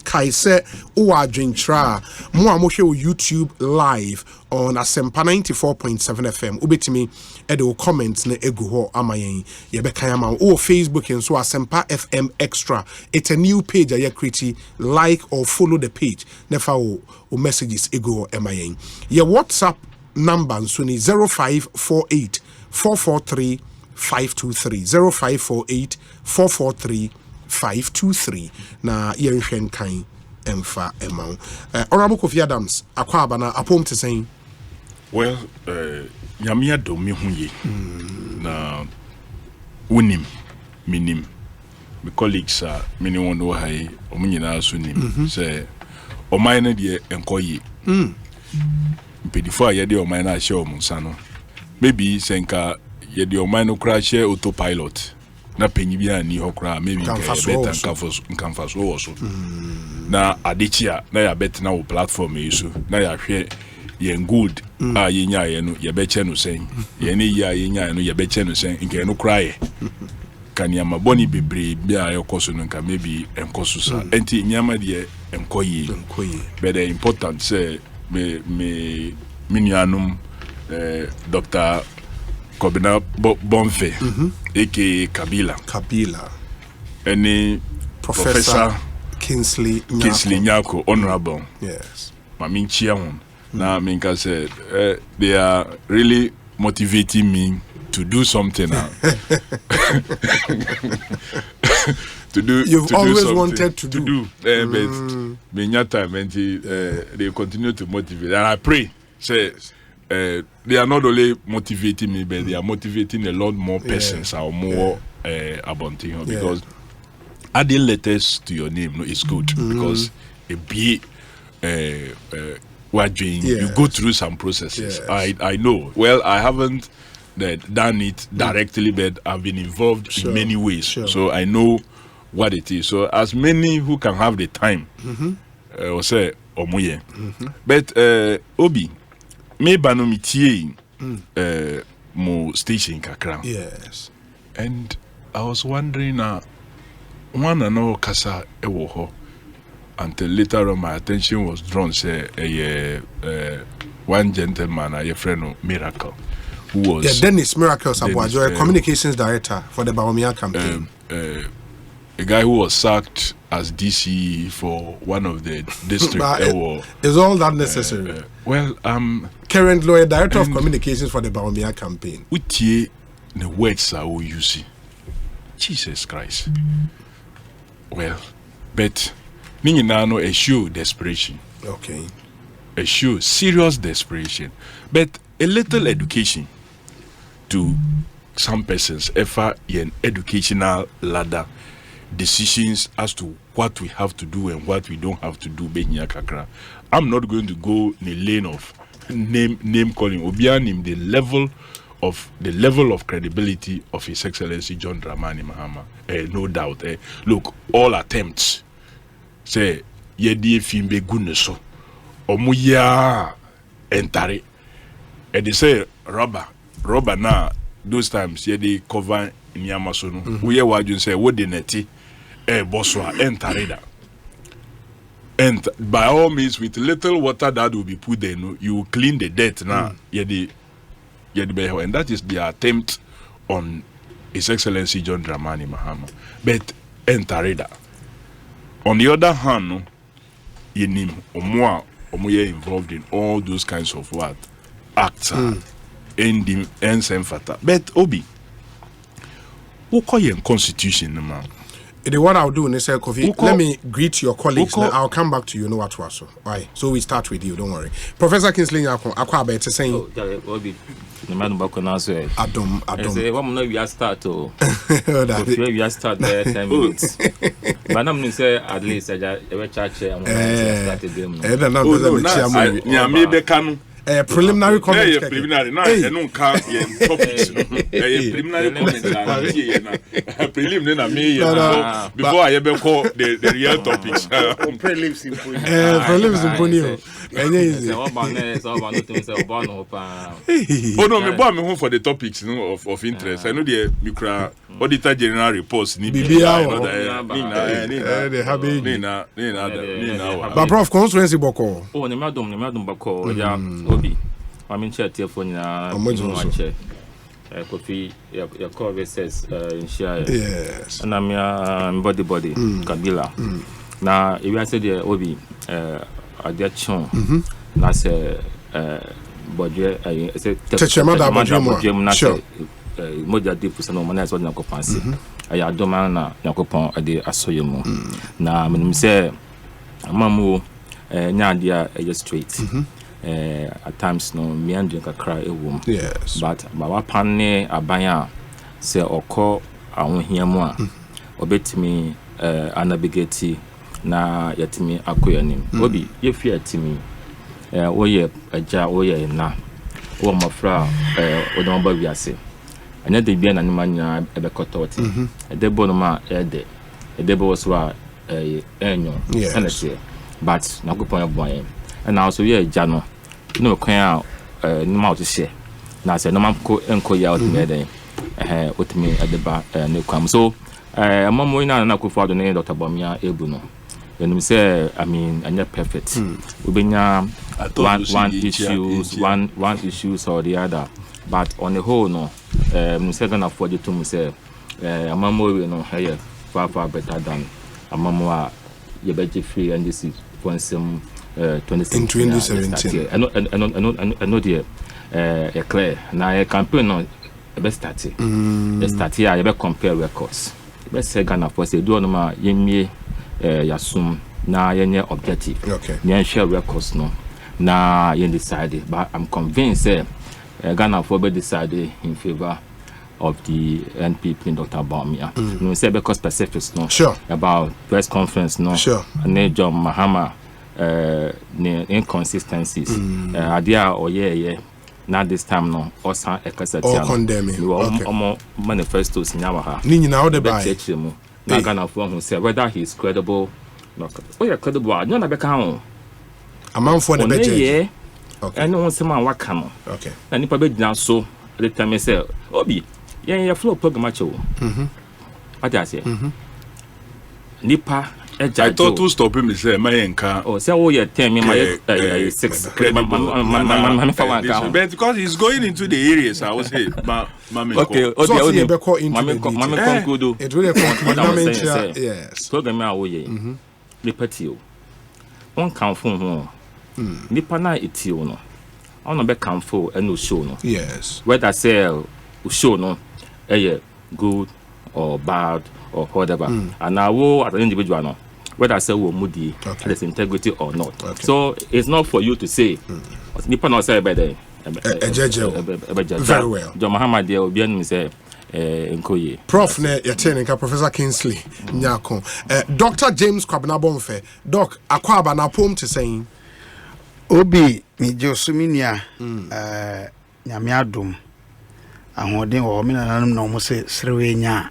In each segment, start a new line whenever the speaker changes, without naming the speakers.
Kaise Uwa Drintra Mua Moshe YouTube live on Asempa 94.7 FM. Ubetimi edo comments ne egu ho amayen. Yebekayama or Facebook and so Asempa FM Extra. It's a new page I create. Like or follow the page. Nefa o messages egu ho amayen. Your WhatsApp number suni 0548 443 523 0548 443 523 na yenhwen kan emfa emau. Honorable Kofi Adams akwa bana apom te saying
well nyamia do me hunye na unim minim my colleagues are many one know hai omunyina so nim say oman na de enkoyi mpedifo ya de oman na hye omunsa no maybe senka ye de oman no crash autopilot na penyi bia ni hokra maybe can fast also na adichia na ya bet na wo platform yiso na ya hwe ye good a ye nya ye no ye beche no sen ye ne ya ye nya no ye beche no sen nke no cry kan ya maboni bebre bia ye koso no nka maybe enkoso sa enti nyama de enkoyi but the important say me nuanum Dr. Kobina Bonfe, aka Kabila, any Professor Kingsley Nyako, Honorable.
Yes.
Mamin Chiamun. Now, Minka said, they are really motivating me to do something now.
You've always wanted to do.
But they continue to motivate. And I pray, say, they are not only motivating me, but they are motivating a lot more persons or more about you, because adding letters to your name is good because it be what doing. You go through some processes. I know. Well, I haven't done it directly, but I've been involved in many ways, so I know what it is. So as many who can have the time, or say omuye, but Obi. Me banomitie mo station kakra.
Yes.
And I was wondering one and all kasa ewo ho until later on my attention was drawn say one gentleman a friend Miracle who was
Dennis Miracle Sabuajo, communications director for the Bawumia campaign.
A guy who was sacked as DC for one of the districts.
Is all that necessary?
Well,
current lawyer, director of communications for the Bawumia campaign.
Utie the words are all you see. Jesus Christ. Well, but Ninginano a show desperation.
Okay.
A show serious desperation. But a little education to some persons, ever an educational ladder. Decisions as to what we have to do and what we don't have to do. I'm not going to go in the lane of name calling. Obianim the level of credibility of His Excellency John Dramani Mahama. No doubt. Look, all attempts say yedi fimbe guneso omuya entare. And they say rubber now. Those times yedi cover in Yamasono. We hear say what the neti. Boswa entareda. And by all means, with little water that will be put there, you will clean the dirt now. And that is the attempt on His Excellency John Dramani Mahama. But entareda. On the other hand, yenim omuye involved in all those kinds of what acts ending and fata. But Obi, who call you constitution, man?
What I'll do, Nisa Kofi, let me greet your colleagues. Now I'll come back to you. Know what was so? Right. So we start with you. Don't worry, Professor Kingsley. Akwa be saying.
The man back on us.
Adom.
Say, "What we are start to? We are start there 10 minutes." But I'm going to say at least I just church and started them.
Me be kanu.
preliminary comments.
Preliminary. Now, I don't count topics. Preliminary comments. Preliminary. Before I ever call the real topics.
Prelims in
Ponyo.
Oh no, me buy me home for the topics of interest. I know the micro auditor general reports.
But Prof, constituency boko.
Oh, ne madam bako. Ya obi. I mean, chat here for na. Kofi your core says in share.
Yes.
And I'm body Kabila. Now, if I say the obi at their chon, na say budget I say
Techemada sure.
Moja deep for no money as well na I adoma na yakopon ade asoye mu na menim say amamu nya dia straight at times no me and drink kakra ewom
yes
but bawa panne abanya say okọ ahohia mu a obetimi anabigeti na yatimi akoyanim obi yefi atimi woye aja woye na wo mafra odon ba wiase anya de bia na nimanya ebekototi edebo no ma edebo was wa enyo sanete but na gopon eboyen and also ye aja no no kwan nima to share na se no man ko enko ya otime otime edeba ne kwam so amamo na kofo ado ne Dr. Bamia ebu no and we say I mean anya perfect ubenya one issues or the other but on the whole no we say gonna afford it to say amamo we no higher far better than amamo ye beji free and this is for some
2017
I know the clear now a campaign no be start here you be compare records be say Ghana for say do no ma yemie yasum na yenye objective
okay
yen share records no na yen decide but I'm convinced Ghana for be decide in favor of the NPP Dr. Bamia no say because specifics no
sure
about press conference no
sure
and John Mahama inconsistencies adia oye na this time no osan ekasatiano
condemning
okay manifestos nyawa ha
ni nyina the buy
na Ghana for who say whether he is credible no credible no na be kan ho
amanfo na beje
okay and won sema waka no
okay
na nipa be gina so the time say obi yen flow program acho what I say nipa
I thought to stop him say my enka
oh say you tell me my 6
but because he's going into the areas I was say
okay
so you be call into
mame conclude
it really fundamental yes
program a wo ye nipa tio on kan fun ho nipa na etio no on be kan fo and no show no
yes
whether say show no good or bad or whatever and now as an individual no whether say we mudi there's integrity or not so it's not for you to say nipa no say by the
very well
John Muhammad there obi anu say enkoye
prof na yatenka Professor Kingsley Nyako Dr. James Kwabnabonfe doc akwaba na pom te saying
obi mi josuminia nyame adom ahoden wo me nananum na mo se srewenya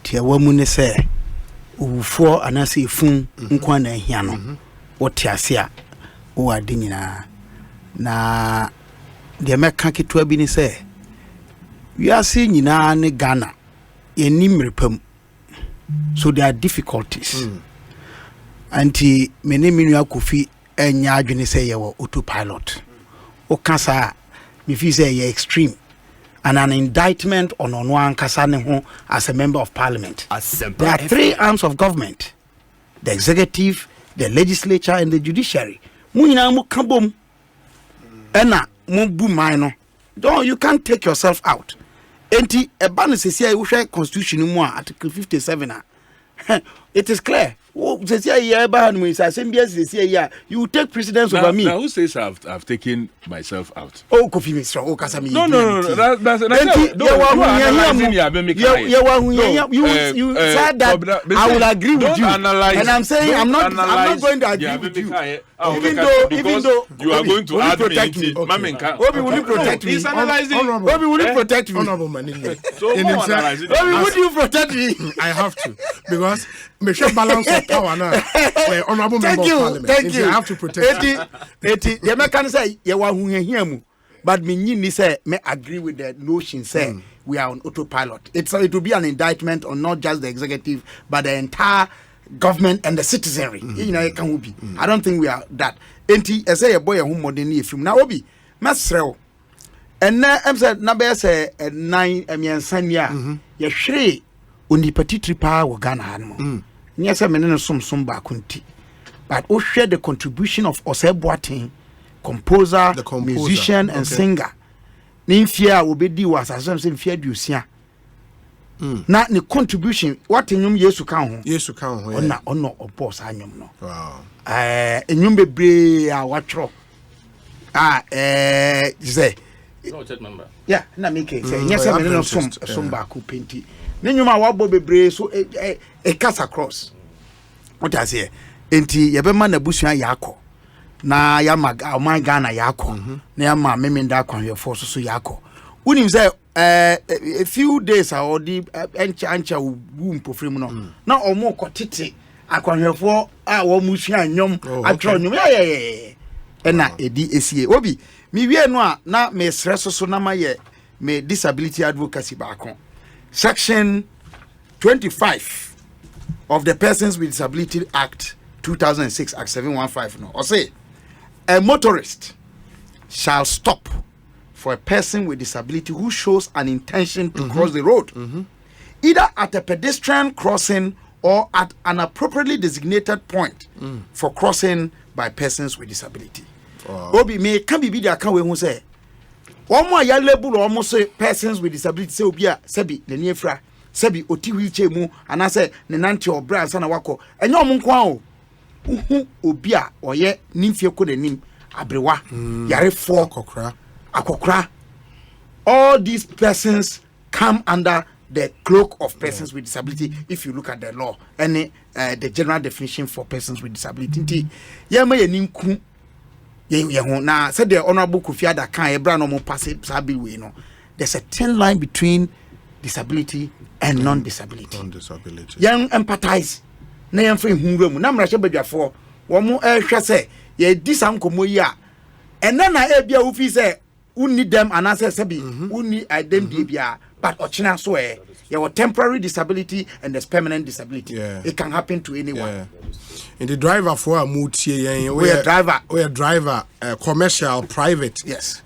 tia wamu ne se ufo anase fun nkwa na hia no wote ase a wo ade nyina na de meka ketwa bi ni se wiase nyina ne Ghana yenim repam so there are difficulties anti menemi nua kofi enya adwene se ye wo autopilot o kasa me feel say ye extreme and an indictment on one kasane as a member of parliament. There are three arms of government: the executive, the legislature, and the judiciary. Munina mu kabom, ena mu bu mine. Don't you can't take yourself out. Enti e ban se sia we constitution mu article 57. It is clear. Say yeah, you take precedence over me.
Now who says I've taken myself out?
Oh, Kofi Mr. Oh, Kasami.
No. That's
you said that I will agree with you, and I'm saying I'm not going to agree with you. Even though
you are going to
protect me. Obi, will you protect me?
He's analyzing.
Obi, will you protect me?
Honorable Manini.
Obi, would you protect me?
I have to, because make sure balance of power now. Honorable member of parliament.
Thank you.
I have to protect you.
The American say you are who but me say me agree with the notion say we are on autopilot. It will be an indictment on not just the executive but the entire government and the citizenry. You know, it can be. I don't think we are that. Enti I say a boy who modern film now obi masrew. And now I'm said number say 9 sanya ye hwe onipatitri pa wo Ghana hanmo. Nya say me ne som ba kunti. But we share the contribution of Oseboatin, composer, musician, and singer. Nimfia will be di was as some fear dusia. Now the contribution, what in yesu kan ho. On no boss anyum no.
Wow.
Enyum bebre a watro. Say.
No check member.
Yeah, na make say. Yes, me no som ba ku penti. Nenyum a wabo bebre so e cast across. What I say? Enti yebema na busua yakọ na yama my Ghana yakọ na yama memenda akwanhwefo so yakọ unim say a few days or the ancha wu mpofrem no na omo kotete akwanhwefo a wo musua nyom atro nyom na edi esie obi mi wie no a na me stress so na maye me disability advocacy baako section 25 of the Persons with Disability Act 2006 Act 715 no or say a motorist shall stop for a person with disability who shows an intention to cross the road either at a pedestrian crossing or at an appropriately designated point for crossing by persons with disability. Obi me can be there can we say one more ya label almost say persons with disability say obi a sebi the near fra sebi oti wheelchair mu and I say ne nante obra ansa na wako enye omunkwa o uhu obi a oye nimfie ko nanim abrewa yarefo akokra all these persons come under the cloak of persons with disability if you look at the law and the general definition for persons with disability yema yaninku ye ho na said the honorable Kufiada kan ebra no mo pass sabi we no there's a thin line between disability and non-disability. Young empathize na yam free hunro mu na mra hye badwafo wo mo ehwe se ye di sam komo yi a ena na e bia wo fi se unni dem anase se bi unni dem di bia but ochina so your temporary disability and there's permanent disability. It can happen to anyone.
In the driver for a mutie we a driver commercial private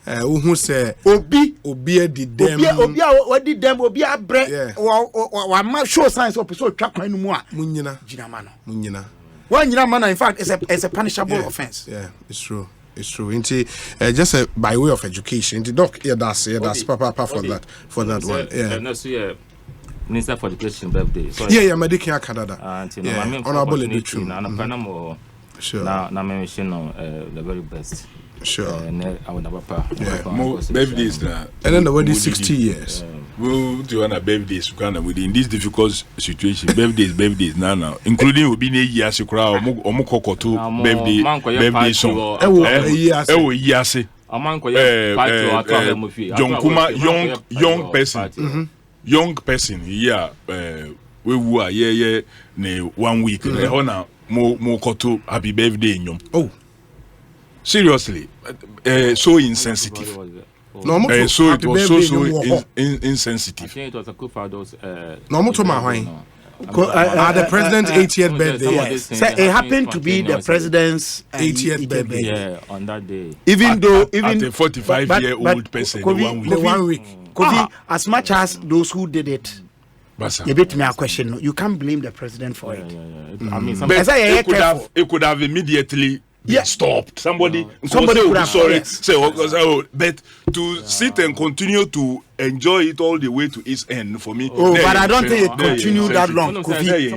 who say obi did them obi dem obi abre wa ma show signs of so twa kwan mu a munyina munyina one nyina man in fact it's a punishable offense. It's true. Just by way of education the doc that's papa for that one
no so Minister for Education birthday. So
Medicaid Canada. Honorable Education. Sure. Now mention the very best. Sure.
Birthdays
and then already 60 years.
We'll do one birthdays within this difficult situation. Birthdays now, including will be a year to crowd or birthday song. Young person. Young person, we were ne 1 week. Honor more koto happy birthday nyom. Oh, seriously, so insensitive. So it was so insensitive.
I think it was a coup for those.
No, to my the president's 80th birthday.
So it happened to be the president's
80th birthday.
Yeah, on that day.
Even
at a 45-year-old person,
1 week.
Kofi, as much as those who did it, you bet me a question. You can't blame the president for it.
I mean,
it could have immediately stopped. Somebody
Somebody
will
would
be
have-
sorry.
yes.
Say, but to sit and continue to enjoy it all the way to its end for me.
Oh, but I don't think it continued that long. Kofi.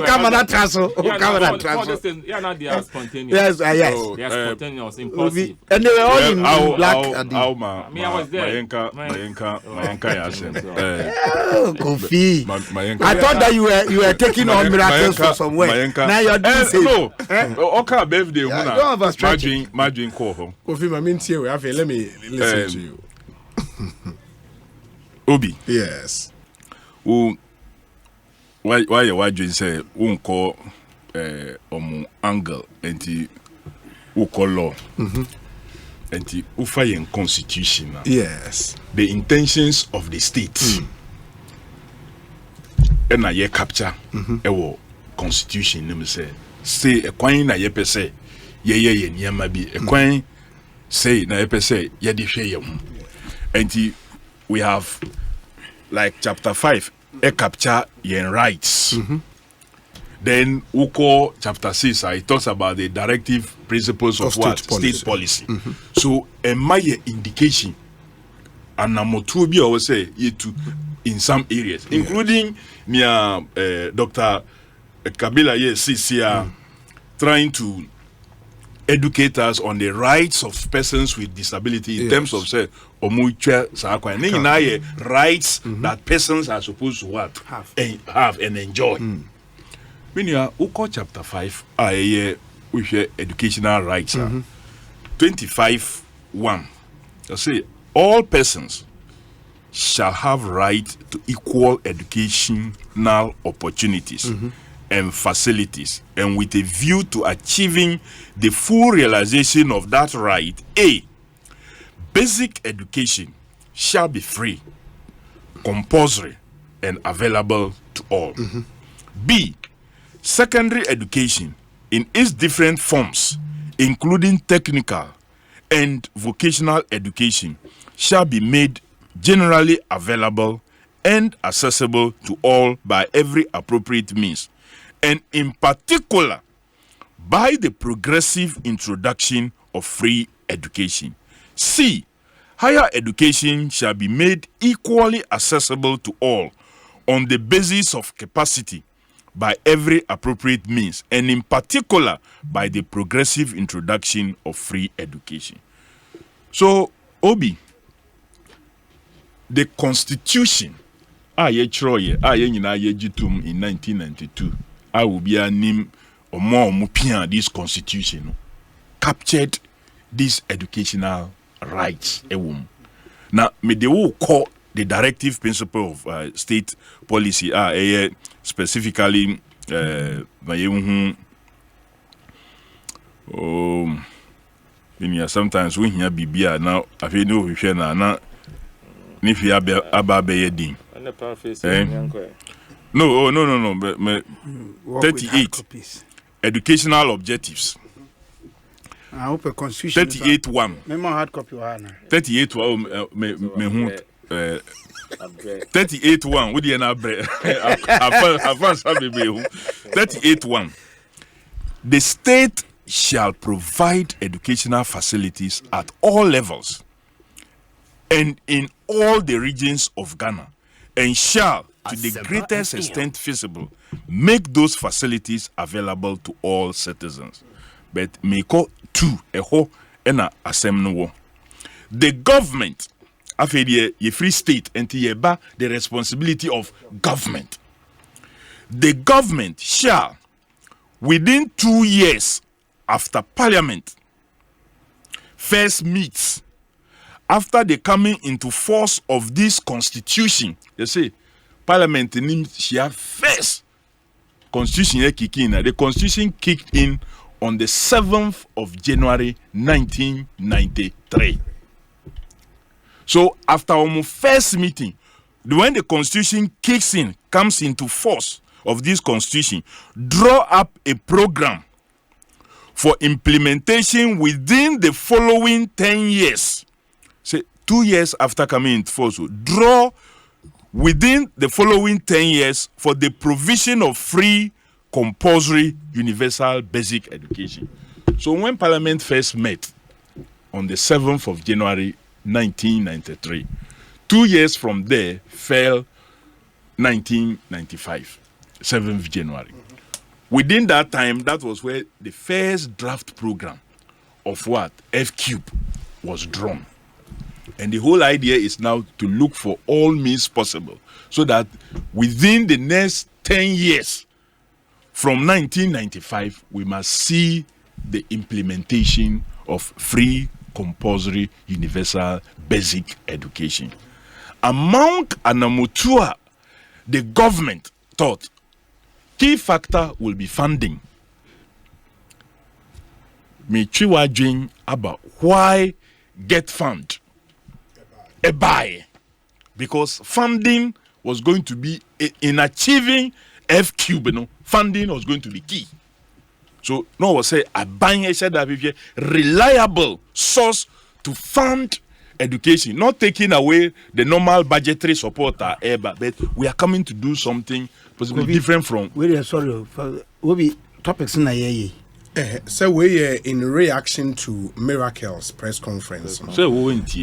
Come on, that transfer. Come on, that transfer.
Yeah, now they are spontaneous.
Yes, yes.
So,
They are spontaneous, impulsive.
And they were all in black.
I was there.
Oh, Kofi. I thought that you were taking on miracles from somewhere. Now you're doing same.
No, okay, birthday.
you don't have a stretch.
Imagine call home.
Kofi, my main here, let me listen to you.
Obi.
Yes.
Why you watching say won't call angle and who call law and who fire constitution.
Yes.
The intentions of the state and I capture a constitution name say a coin na ye per se ye nyama bi a coin say na ye per se ye de hwe and we have like chapter 5 a capture yen rights. Then Uko chapter 6 it talks about the directive principles of what state policy. So a my indication and namotu bi always say to in some areas including Dr. Kabila yes trying to educate us on the rights of persons with disability in terms of say rights that persons are supposed to what have and enjoy. When you are Uko chapter 5 we share educational rights 25:1 I say all persons shall have right to equal educational opportunities and facilities, and with a view to achieving the full realization of that right, A, basic education shall be free, compulsory, and available to all. B, secondary education in its different forms, including technical and vocational education, shall be made generally available and accessible to all by every appropriate means, and in particular by the progressive introduction of free education. C, higher education shall be made equally accessible to all on the basis of capacity by every appropriate means, and in particular by the progressive introduction of free education. So, Obi, the Constitution, in 1992, I will be a name or more mupia this Constitution captured these educational rights. Now, me they will call the directive principle of state policy. Specifically, sometimes we hear BBA now. I feel no we share now. If you have a No. But 38 educational objectives.
I hope a constitution.
38:1.
Memo hard copy.
38:1. 38:1. What do you know? 38:1. The state shall provide educational facilities at all levels and in all the regions of Ghana, and shall, to the greatest extent feasible, make those facilities available to all citizens. But Meko 2 eho ena asem no wo. The government afedi ye free state enti ye ba the responsibility of government. The government shall, within 2 years after Parliament first meets, after the coming into force of this Constitution, you see, Parliament shall first Constitution kick in. The Constitution kicked in on the 7th of January 1993. So after our first meeting, when the Constitution kicks in, comes into force of this Constitution, draw up a program for implementation within the following 10 years. Say 2 years after coming into force, draw within the following 10 years for the provision of free, compulsory universal basic education. So when Parliament first met on the 7th of January 1993, 2 years from there fell 1995, 7th January. Within that time, that was where the first draft program of what? F-Cube was drawn. And the whole idea is now to look for all means possible so that within the next 10 years, from 1995, we must see the implementation of free, compulsory, universal, basic education. Among Anamutua, the government thought key factor will be funding. Me chiwa about why get fund a buy, because funding was going to be in achieving F-Cube, funding was going to be key. So no was say a buying a reliable source to fund education, not taking away the normal budgetary support but we are coming to do something possibly different from.
Very sorry, will be topics in a
So we in reaction to Miracle's press conference.
So we went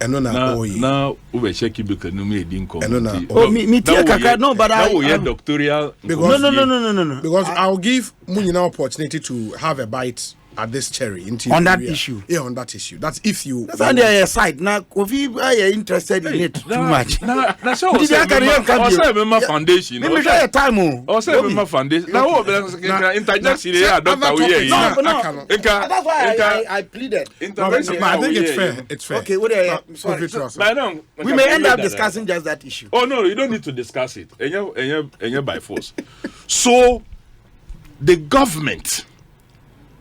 now we check because no me didn't come.
No, but I
doctoral.
Because
no.
Because I'll give Munina opportunity to have a bite at this cherry
on that issue.
Yeah, on that issue. That's if you.
That's on the side. Now, if you are interested in it too much.
That's all. Also, foundation.
Let me show you time.
Also, my foundation. Now, interject here.
That's why I pleaded.
I think it's fair. It's fair.
Okay, what are you? Sorry. We may end up discussing just that issue.
Oh no, you don't need to discuss it. And by force. So, the government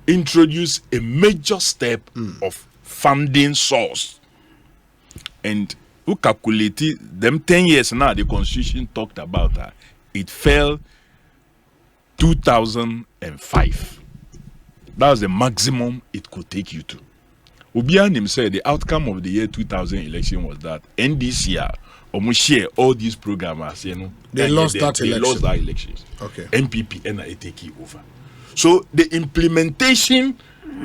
introduce a major step of funding source, and who calculated them 10 years now the constitution talked about that it fell 2005. That was the maximum it could take you to. Obianim said the outcome of the year 2000 election was that NDCR almost share all these programs,
they lost that
election.
Okay.
MPP and it take it over. So the implementation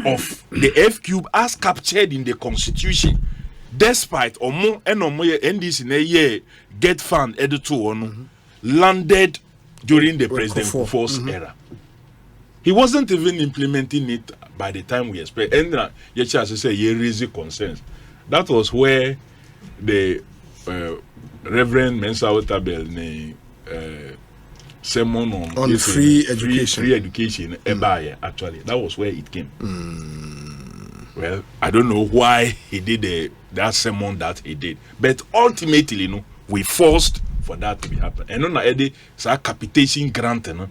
of the F-Cube as captured in the Constitution, despite or more NDC in a year get fund editor landed during the President Kufuor's era. He wasn't even implementing it by the time we expect. And as say, he raised concerns. That was where the Reverend Mensa Otabel sermon on
free education.
Actually, that was where it came. Well, I don't know why he did that sermon that he did, but ultimately, we forced for that to be happen. And on a capitation grant, and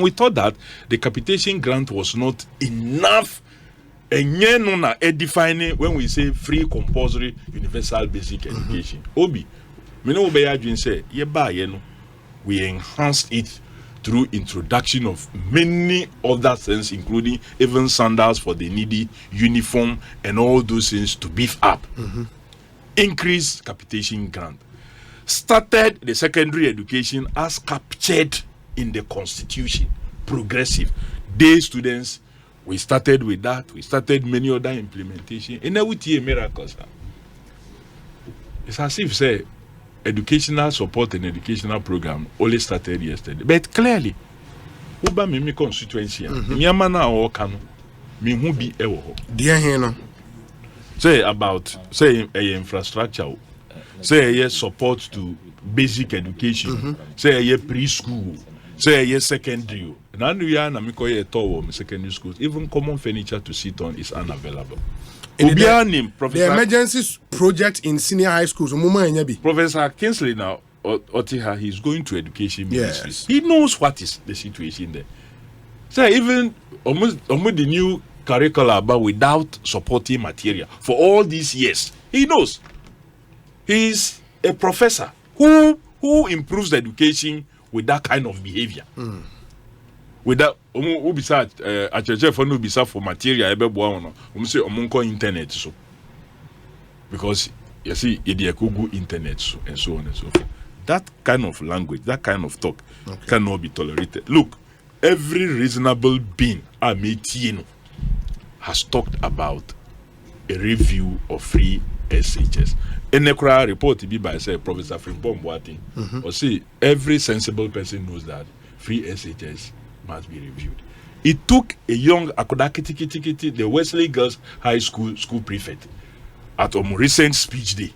we thought that the capitation grant was not enough. And defining when we say free, compulsory, universal basic education. Obi, me know be say we enhanced it through introduction of many other things, including even sandals for the needy, uniform, and all those things to beef up. Increase capitation grant. Started the secondary education as captured in the Constitution, progressive. Day students, we started with that. We started many other implementation. And now we see miracles. It's as if, say, educational support and educational program only started yesterday. But clearly, Uba Mimi constituency, Miyamana or Kano, Mihubi Ewo.
Dear Hena.
Say about, say, a infrastructure, say, a support to basic education, say, a preschool, say, a secondary. And we are Namiko secondary schools, even common furniture to sit on is unavailable.
The emergency project in senior high schools.
Professor Kingsley now, Otiha, he's going to education ministries. He knows what is the situation there. So even almost the new curriculum, but without supporting material for all these years, he knows. He's a professor who improves the education with that kind of behavior. With that, for material, internet so because you see, Google internet and so on and so forth. That kind of language, that kind of talk cannot be tolerated. Look, every reasonable being has talked about a review of free SHS. In the report to be by say Professor Frimpong Boateng, or see every sensible person knows that free SHS must be reviewed. It took a young Akodakiti, the Wesley Girls High School prefect, at a recent speech day,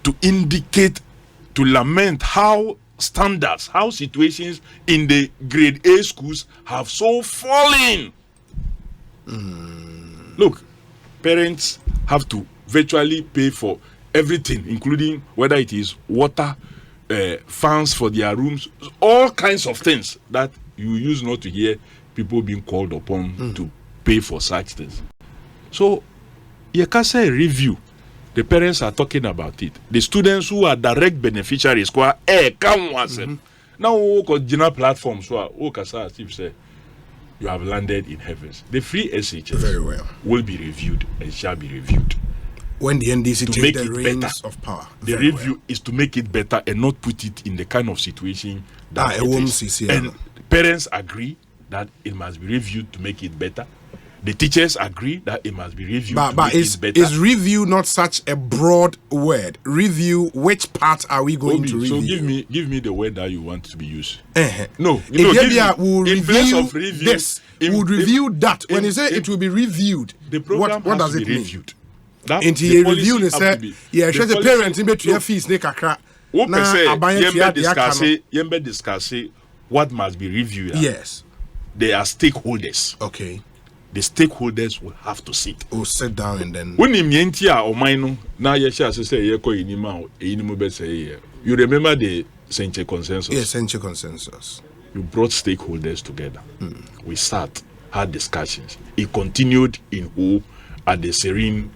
to indicate, to lament how standards, how situations in the grade A schools have so fallen. Look, parents have to virtually pay for everything, including whether it is water, fans for their rooms, all kinds of things that you use not to hear people being called upon to pay for such things. So, you can say review. The parents are talking about it. The students who are direct beneficiaries, now, general platforms, say, you have landed in heavens. The free SHS
very well
will be reviewed and shall be reviewed.
When the NDC
To
take
make
the
it
reins
better.
of power.
The
Very
review
well.
is to make it better and not put it in the kind of situation that
it
it
won't
is.
see,
And parents agree that it must be reviewed to make it better. The teachers agree that it must be reviewed to
But
make it better.
is review not such a broad word? Review, which part are we going to
So
review?
give me the word that you want to be used.
Uh-huh.
No,
If we'll
in place
review
of review
this, we'll review that. When you say
in-
it will be reviewed,
the program
what
has
does
to
it
be
mean?
reviewed. That
Into
the
a
policy
review, they
have
say,
to be-
yeah,
the
show the
policy-
parents in between your fees, make a crack.
What per se,
Yes.
yembe discuss what must be reviewed.
Yes.
They are stakeholders.
Okay.
The stakeholders will have to sit.
We'll sit down and then.
When imientia or mine na yesha say yeko inima inimu be say you remember the Senche consensus?
Yes, essential consensus.
You brought stakeholders together. We sat, had discussions. It continued in Ho at the Serene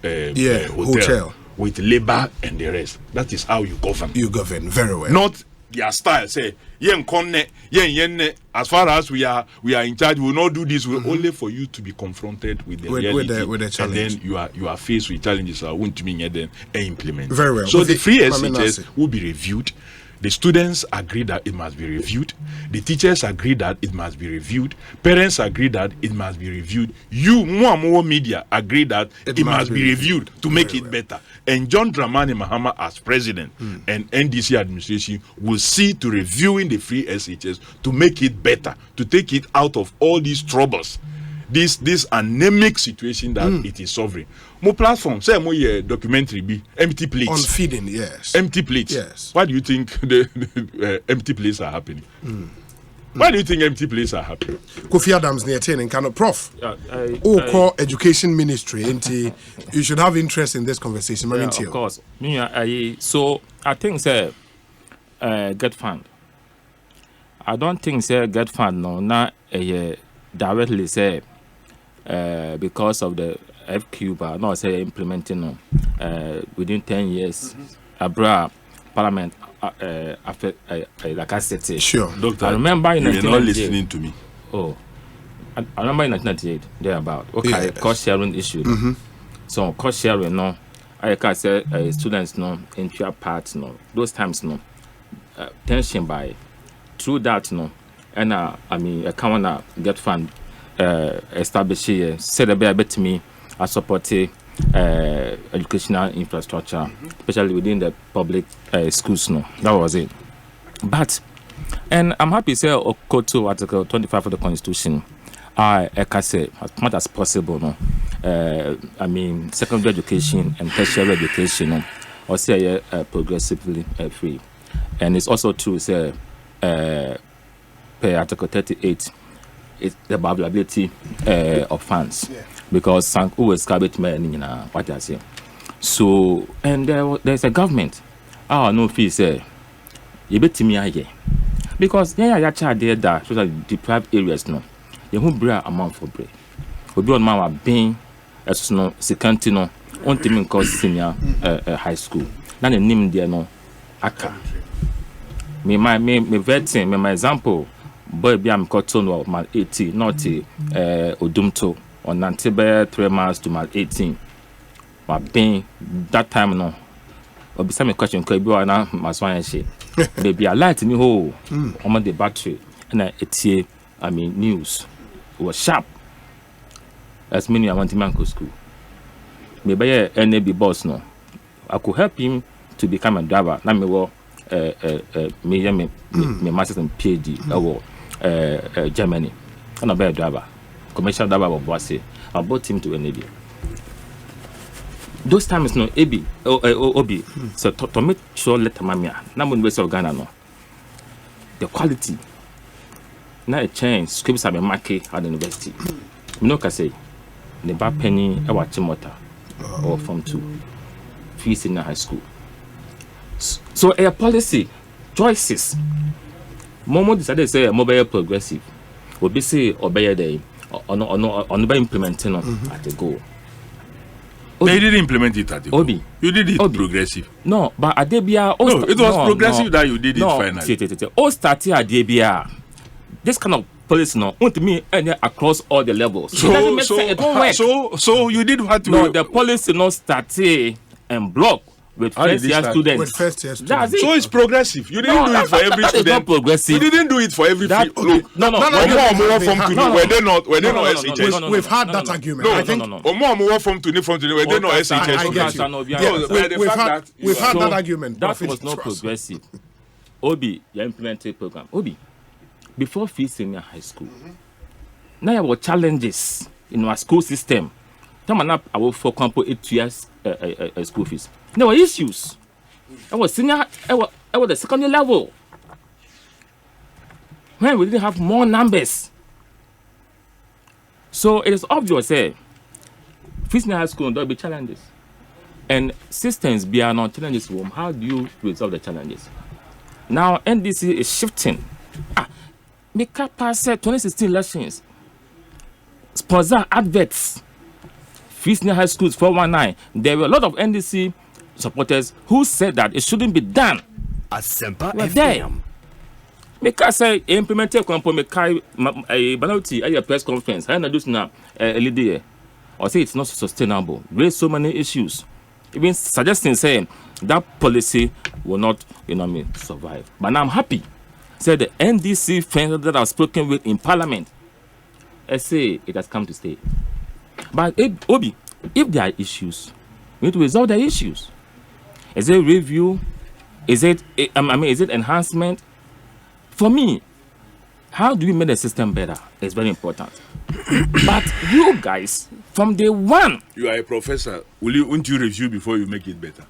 hotel with labor and the rest. That is how you govern.
You govern very well.
Not their style. Say yen konne, yen. As far as we are in charge, we will not do this. We'll only for you to be confronted with the reality,
with the challenge.
and then you are faced with challenges. I won't mean then implement.
Very well.
So
With
the free
Mame
SHS
Nasi.
will be reviewed. The students agree that it must be reviewed. The teachers agree that it must be reviewed. Parents agree that it must be reviewed. You, more media, agree that it must be reviewed to make it better. And John Dramani Mahama, as president and NDC administration, will see to reviewing the free SHS to make it better, to take it out of all these troubles. This anemic situation that it is suffering. Mo platform, say mo documentary be empty plates.
On feeding, yes.
Empty plates.
Yes.
Why do you think the empty plates are happening? Why do you think empty plates are happening?
Kofi Adams near 10 and cannot prof.
I
Call education ministry into you should have interest in this conversation.
yeah, of course. So I think say get fund. I don't think say get fund no not directly say because of the FQ but no say implementing no within 10 years abra parliament after like I said
Sure.
Doctor,
I remember in
you're not
1998.
listening to me.
Oh, I remember in 1998 thereabout. Okay,
Yes.
cost sharing issue. So cost sharing no, I can say students no entry part no. Those times no tension by through that no, and I mean I can't wanna get fund establish here. Said a bit to me. I support educational infrastructure, especially within the public schools. No, that was it. But, and I'm happy to say, Code 2, Article 25 of the Constitution, I can say as much as possible. No, I mean secondary education and tertiary education, no, or say progressively free, and it's also true. Say, per Article 38. It's the availability of funds because some always cabbage men what I say. So and there's a government. No fee say you bet me again because ya charge there that so that deprived areas no you who bring amount for break. We be on my being as no second no on team called senior high school. Now the name there no aka. Me vetting me my example. Boy, be am got on of mal 18, not Odumto on Nantibe 3 miles to mal 18. But being that time no. Or be some question could be on my swan shit. Baby, I light in the hole on the battery and it's news was sharp. As many I want him to school. Maybe a NAB boss no. I could help him to become a driver. Now me wo me master's and PhD Germany. And a better driver. Commercial driver of Boise. I brought him to NAB. Those times no Obi. So to make sure let mamia. Now when we of Ghana no. The quality. Now a change. Scripts have been market at the university. You know, can say the back penny I watch motor or Form 2 fees in high school. So a policy choices. Momo decided to say mobile progressive. Will be say obey day or no by implementing at the goal.
They didn't implement it at the goal. You did it progressive.
No, but at Debia,
no, it was progressive that you did it finally.
All started at Debia. This kind of policy no want me across all the levels.
So you did what?
No, the policy not started and block with first year students.
With first year students.
That's it.
So it's progressive. You didn't do it for every student.
Not progressive.
You didn't do it for every
No.
Were they not SHS?
We've had that argument. I think
were they not SHS?
We've had that argument.
That was not progressive. Obi, you implemented program. Obi, before fee senior high school, now there were challenges in our school system. Time up our for compo 8 years school fees. There were issues. I was senior. I was the secondary level. When we didn't have more numbers. So it is obvious, fee senior high school there will be challenges, and systems beyond non challenges. How do you resolve the challenges? Now NDC is shifting. Make up past 2016 elections. Sponsor adverts. Fee senior high schools 419. There were a lot of NDC supporters who said that it shouldn't be done. There. Because I implemented a penalty at a press conference. I introduced now a leader. Or say it's not sustainable. Raise so many issues. Even suggesting saying that policy will not, survive. But now I'm happy. Say the NDC friends that I've spoken with in Parliament, I say it has come to stay. But if there are issues, we need to resolve the issues. Is it review? Is it enhancement? For me, how do we make the system better? It's very important. But you guys, from day one,
you are a professor. Won't you review before you make it better?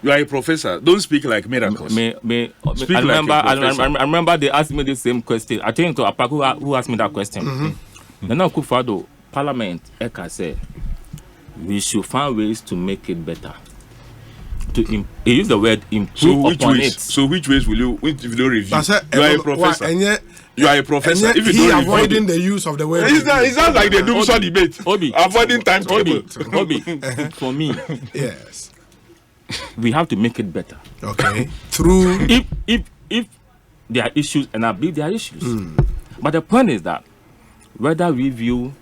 You are a professor. Don't speak like miracles. I
remember they asked me the same question. I think to Apaku who asked me that question. Then now Kufado, Parliament, Eka said, we should find ways to make it better. He used the word improve upon it.
So which ways will you review? You are a professor. You are a professor. If you don't
avoiding the use of the word.
It's not like the Doomsday debate. Avoiding timetable.
For me,
yes,
we have to make it better.
Okay. Through
if there are issues, and I believe there are issues. But the point is that whether review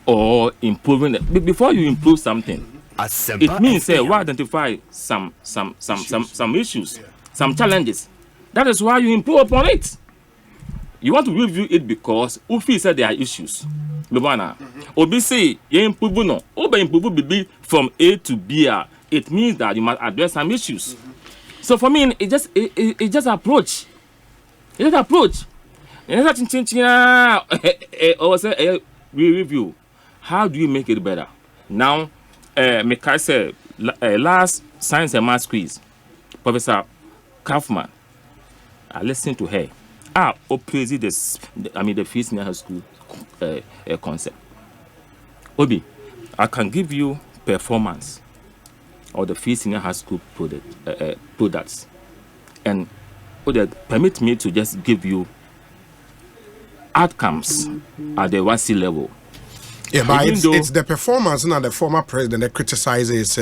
or improving it, before you improve something, it means we identify some issues, some challenges. That is why you improve upon it. You want to review it because Ufi said there are issues. Obi say you improve no. Obi improve be from A to B. It means that you must address some issues. So for me, it just approach. It's just approach. Or say we review. How do you make it better? Now, Mekai said last science and math quiz, Professor Kaufman, I listened to her. Praise the fee senior high school concept. Obi, I can give you performance or the fee senior high school products, and permit me to just give you outcomes at the WAEC level.
Yeah, but it's the performance and the former president that criticizes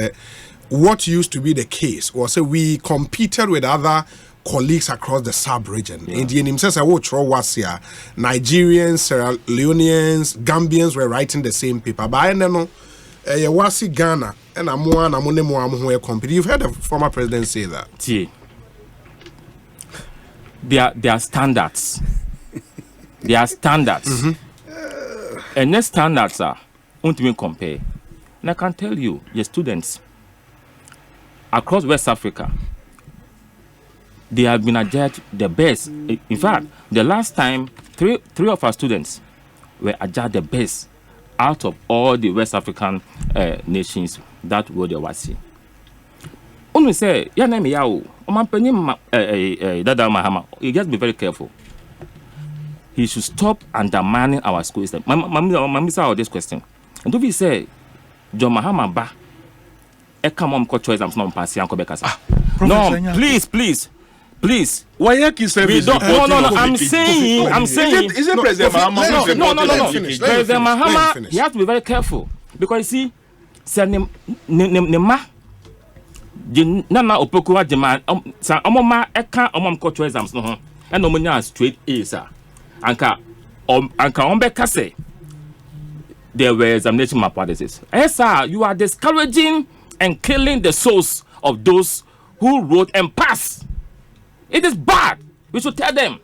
what used to be the case was we competed with other colleagues across the sub-region. In the himself, Nigerians, Sierra Leoneans, Gambians were writing the same paper. But I don't know, WAEC Ghana and Amone compete. You've heard the former president say that.
There are standards. There are standards. And next standards are won't even compare. And I can tell you, your students across West Africa, they have been adjudged the best. In fact, the last time, three of our students were adjudged the best out of all the West African nations that were the WAEC. Only say, "Ya name yao, Dada Mahama. You just be very careful. He should stop undermining our school system." Mami saw this question. And do we say, "John Mahama ba, come on, coach exams non pass yanko bekasa." No, please.
WAEC is service.
No. I'm saying.
Is it President Mahama?
No. President Mahama, he has to be very careful because you see, say nema. Nana opokuwa demand. Sa omoma eka coach exams no. And omonya straight A sir. Anka ombeka say there were examination malpractices. Yes, sir, you are discouraging and killing the souls of those who wrote and passed. It is bad. We should tell them.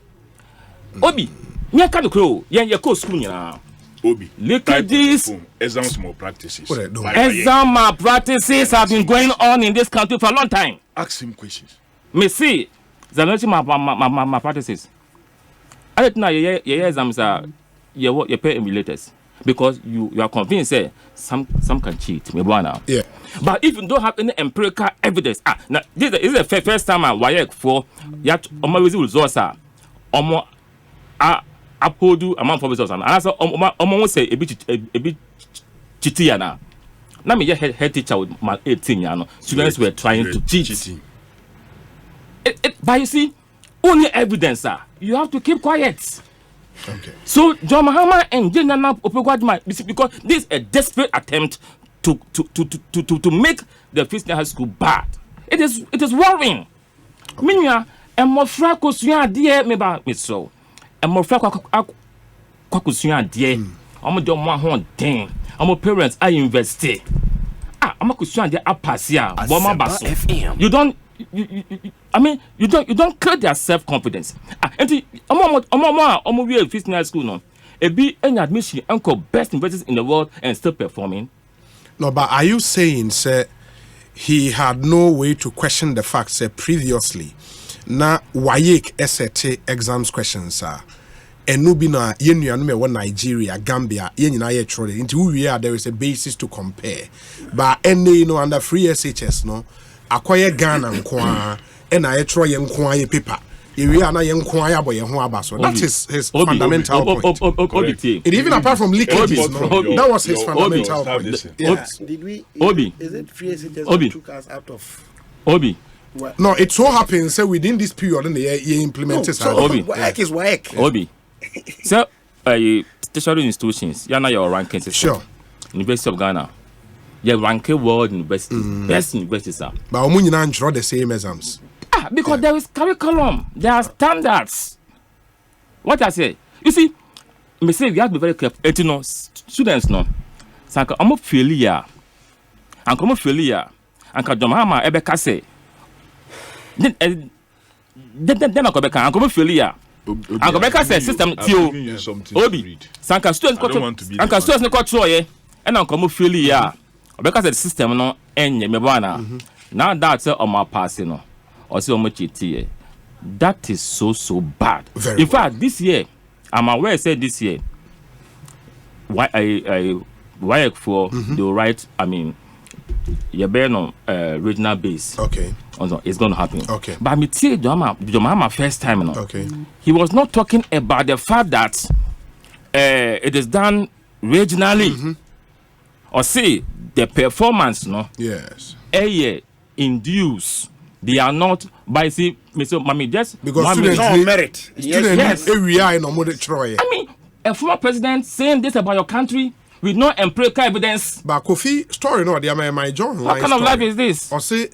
Obi, me can crow. Yen ye school now.
Obi,
look at this.
Exams malpractices.
Exam malpractices have been going on in this country for a long time.
Ask him questions.
Me see, examination malpractices. I don't know your exams are your pay emulators because you are convinced that some can cheat.
Yeah.
But if you don't have any empirical evidence, now this is the first time I WAEC for yet results uphold amount of results and answer say a bit chitiana. Now me head teacher with my 18 students were trying to cheat. But you see, only evidence, sir. You have to keep quiet.
Okay.
So John Mahama and Jenna Opegwadma, because this is a desperate attempt to make the Christian high school bad. It is worrying. Minya and more frako suya dear meba so and more frako kwakusuya dear. I'm a don't want one thing. I'm a parents I invested. I'm a kusuya dear apasia. Boma baso. You don't. You don't create their self-confidence. And we a Christian school no. A be any admission uncle best universities in the world and still performing.
No, but are you saying, sir, he had no way to question the facts, sir, previously? Na WAEC SAT exams questions, sir. And no be na yenu Nigeria, Gambia, yenina ye trade. Into who we are, there is a basis to compare. But any under free SHS no. Acquire Ghana and I try and acquire paper. If we are not young choir boy, that is his fundamental point. It even apart from leakages, that was his fundamental point.
Yes. Did we? Is it free SHS that took us out of?
Obi.
No, it so happens that within this period, and they implemented.
WAEC is WAEC.
Obi. So, tertiary institutions, you know your ranking system.
Sure.
University of Ghana. You rank world universities, best universities are.
But we don't draw the same exams.
Because there is curriculum, there are standards. What I say, you see, me say we have to be very careful. You know, students no. Sanka omo failure, and come failure, and ka Mahama ebeka say. Then I go back and come failure. And go back say system tio. Obi, sanka students go to, and students no go to and come failure. Because the system no enye me bana. Now that's on my passing no. Or say much it. That is so bad.
Very
in fact, this year, I'm aware say this year why I WAEC for the right, I mean you bear no regional base.
Okay.
Also, it's gonna happen.
Okay.
But me see John first time no.
Okay.
He was not talking about the fact that it is done regionally. Or say the performance, no?
Yes.
Induce. They are not by see, Mr. Mami, just
because students
no merit.
Students area in Troy.
I mean, a former president saying this about your country with no empirical evidence.
But Kofi story no, they are my John.
What kind of life is this?
Or say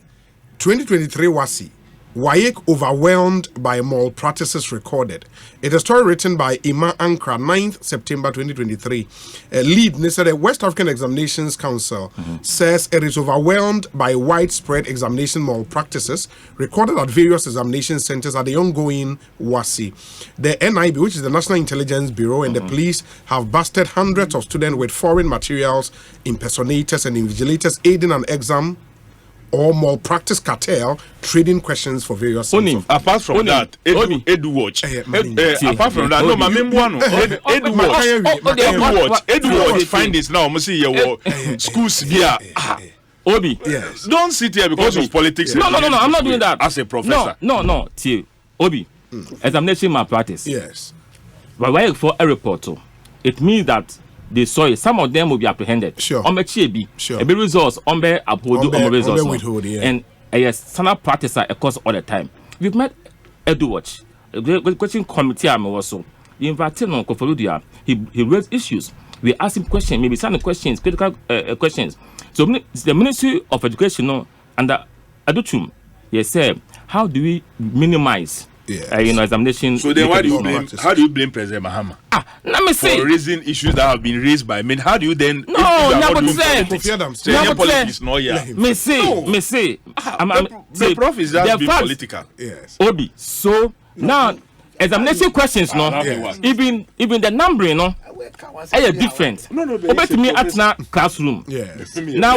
2023 WAEC. WAEC overwhelmed by malpractices recorded. It's a story written by Ima Ankra, 9th September 2023. Lead, the West African Examinations Council says it is overwhelmed by widespread examination malpractices recorded at various examination centers at the ongoing WASI. The NIB, which is the National Intelligence Bureau, and the police have busted hundreds of students with foreign materials, impersonators, and invigilators aiding an exam or malpractice cartel trading questions for various
things. Apart from that, Edu Watch. Apart from that, no, my main one. Edu Watch. Find this now. Must see your schools here.
Obi,
yes.
Don't sit here because of politics.
No. I'm not doing that.
As a professor.
No. Obi, examination malpractice.
Yes.
But why for a report? It means that they saw it. Some of them will be apprehended.
Sure.
Sure. A results uphold results. And yes, standard practice across all the time. We've met Edu Watch. The question committee also. He invited on Koforudia. He raised issues. We asked him questions, maybe some questions, critical questions. So the Ministry of Education under Aduchum, he said, how do we minimize examination?
So then why do you blame? How do you blame President Mahama?
Let me say
for raising issues that have been raised by men. How do you then?
No, never said.
Politics, no, yeah.
Me say.
The prof is just being political.
Yes.
Obi. So now examination questions, even the numbering, are different. Obey to me at na classroom.
Yes.
Now,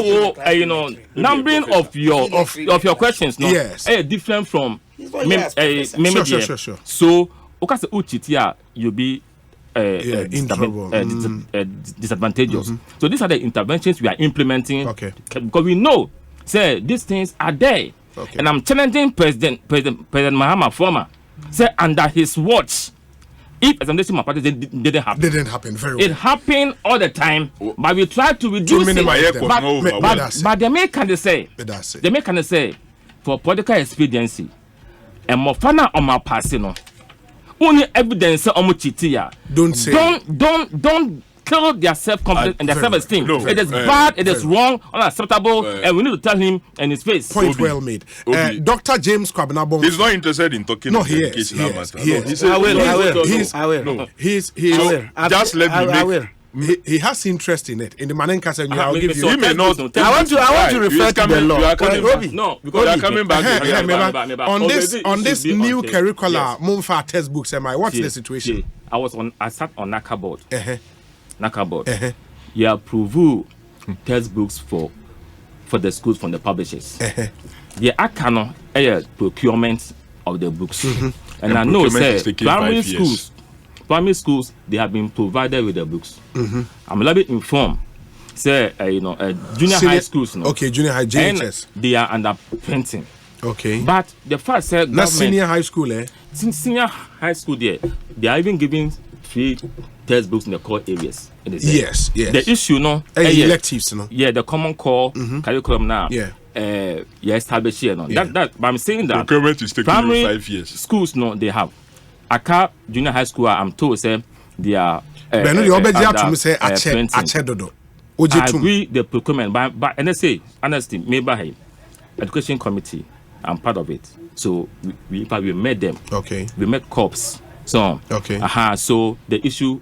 numbering of your questions, are different from
Sure.
So, okay, uchitia, you'll be disadvantageous. So these are the interventions we are implementing.
Okay.
Because we know, say these things are there.
Okay.
And I'm challenging President Mahama former. Say under his watch, if examination malpractice didn't happen.
Very well.
It happened all the time, but we try to reduce it. But the main can say, for political expediency, and Mofana on my passing, only evidence on Muchitia. Don't kill their self-confidence and their self-esteem. It is bad, it is wrong, unacceptable, and we need to tell him in his face.
Point well made. Dr. James Kwabnabong.
He's not interested in talking about educational matter.
I will. Just let me make. He has interest in it. In the Manenka and I'll give you.
You may not.
I want to refer to the law.
No, because you are coming back.
On this new curricula, Mumfa textbooks, what's the situation?
I sat on NACA board. NACA board. You approve textbooks for the schools from the publishers. The ACANO procurement of the books. And I know, say, primary schools, they have been provided with the books. I'm a little bit informed. Say, junior high schools.
Okay, junior high, JHS.
And they are under printing.
Okay.
But the fact said,
not senior high school,
Senior high school, they are even giving free textbooks in the core areas.
Yes.
The issue,
electives,
the common core curriculum now. Established here. But I'm saying that
procurement is taking
primary
5 years.
Schools, they have. Aka junior high school, I'm told, say they are.
I agree
the procurement, but and I say honestly, maybe education committee, I'm part of it. So we met them.
Okay.
We met corps. So
okay.
So the issue,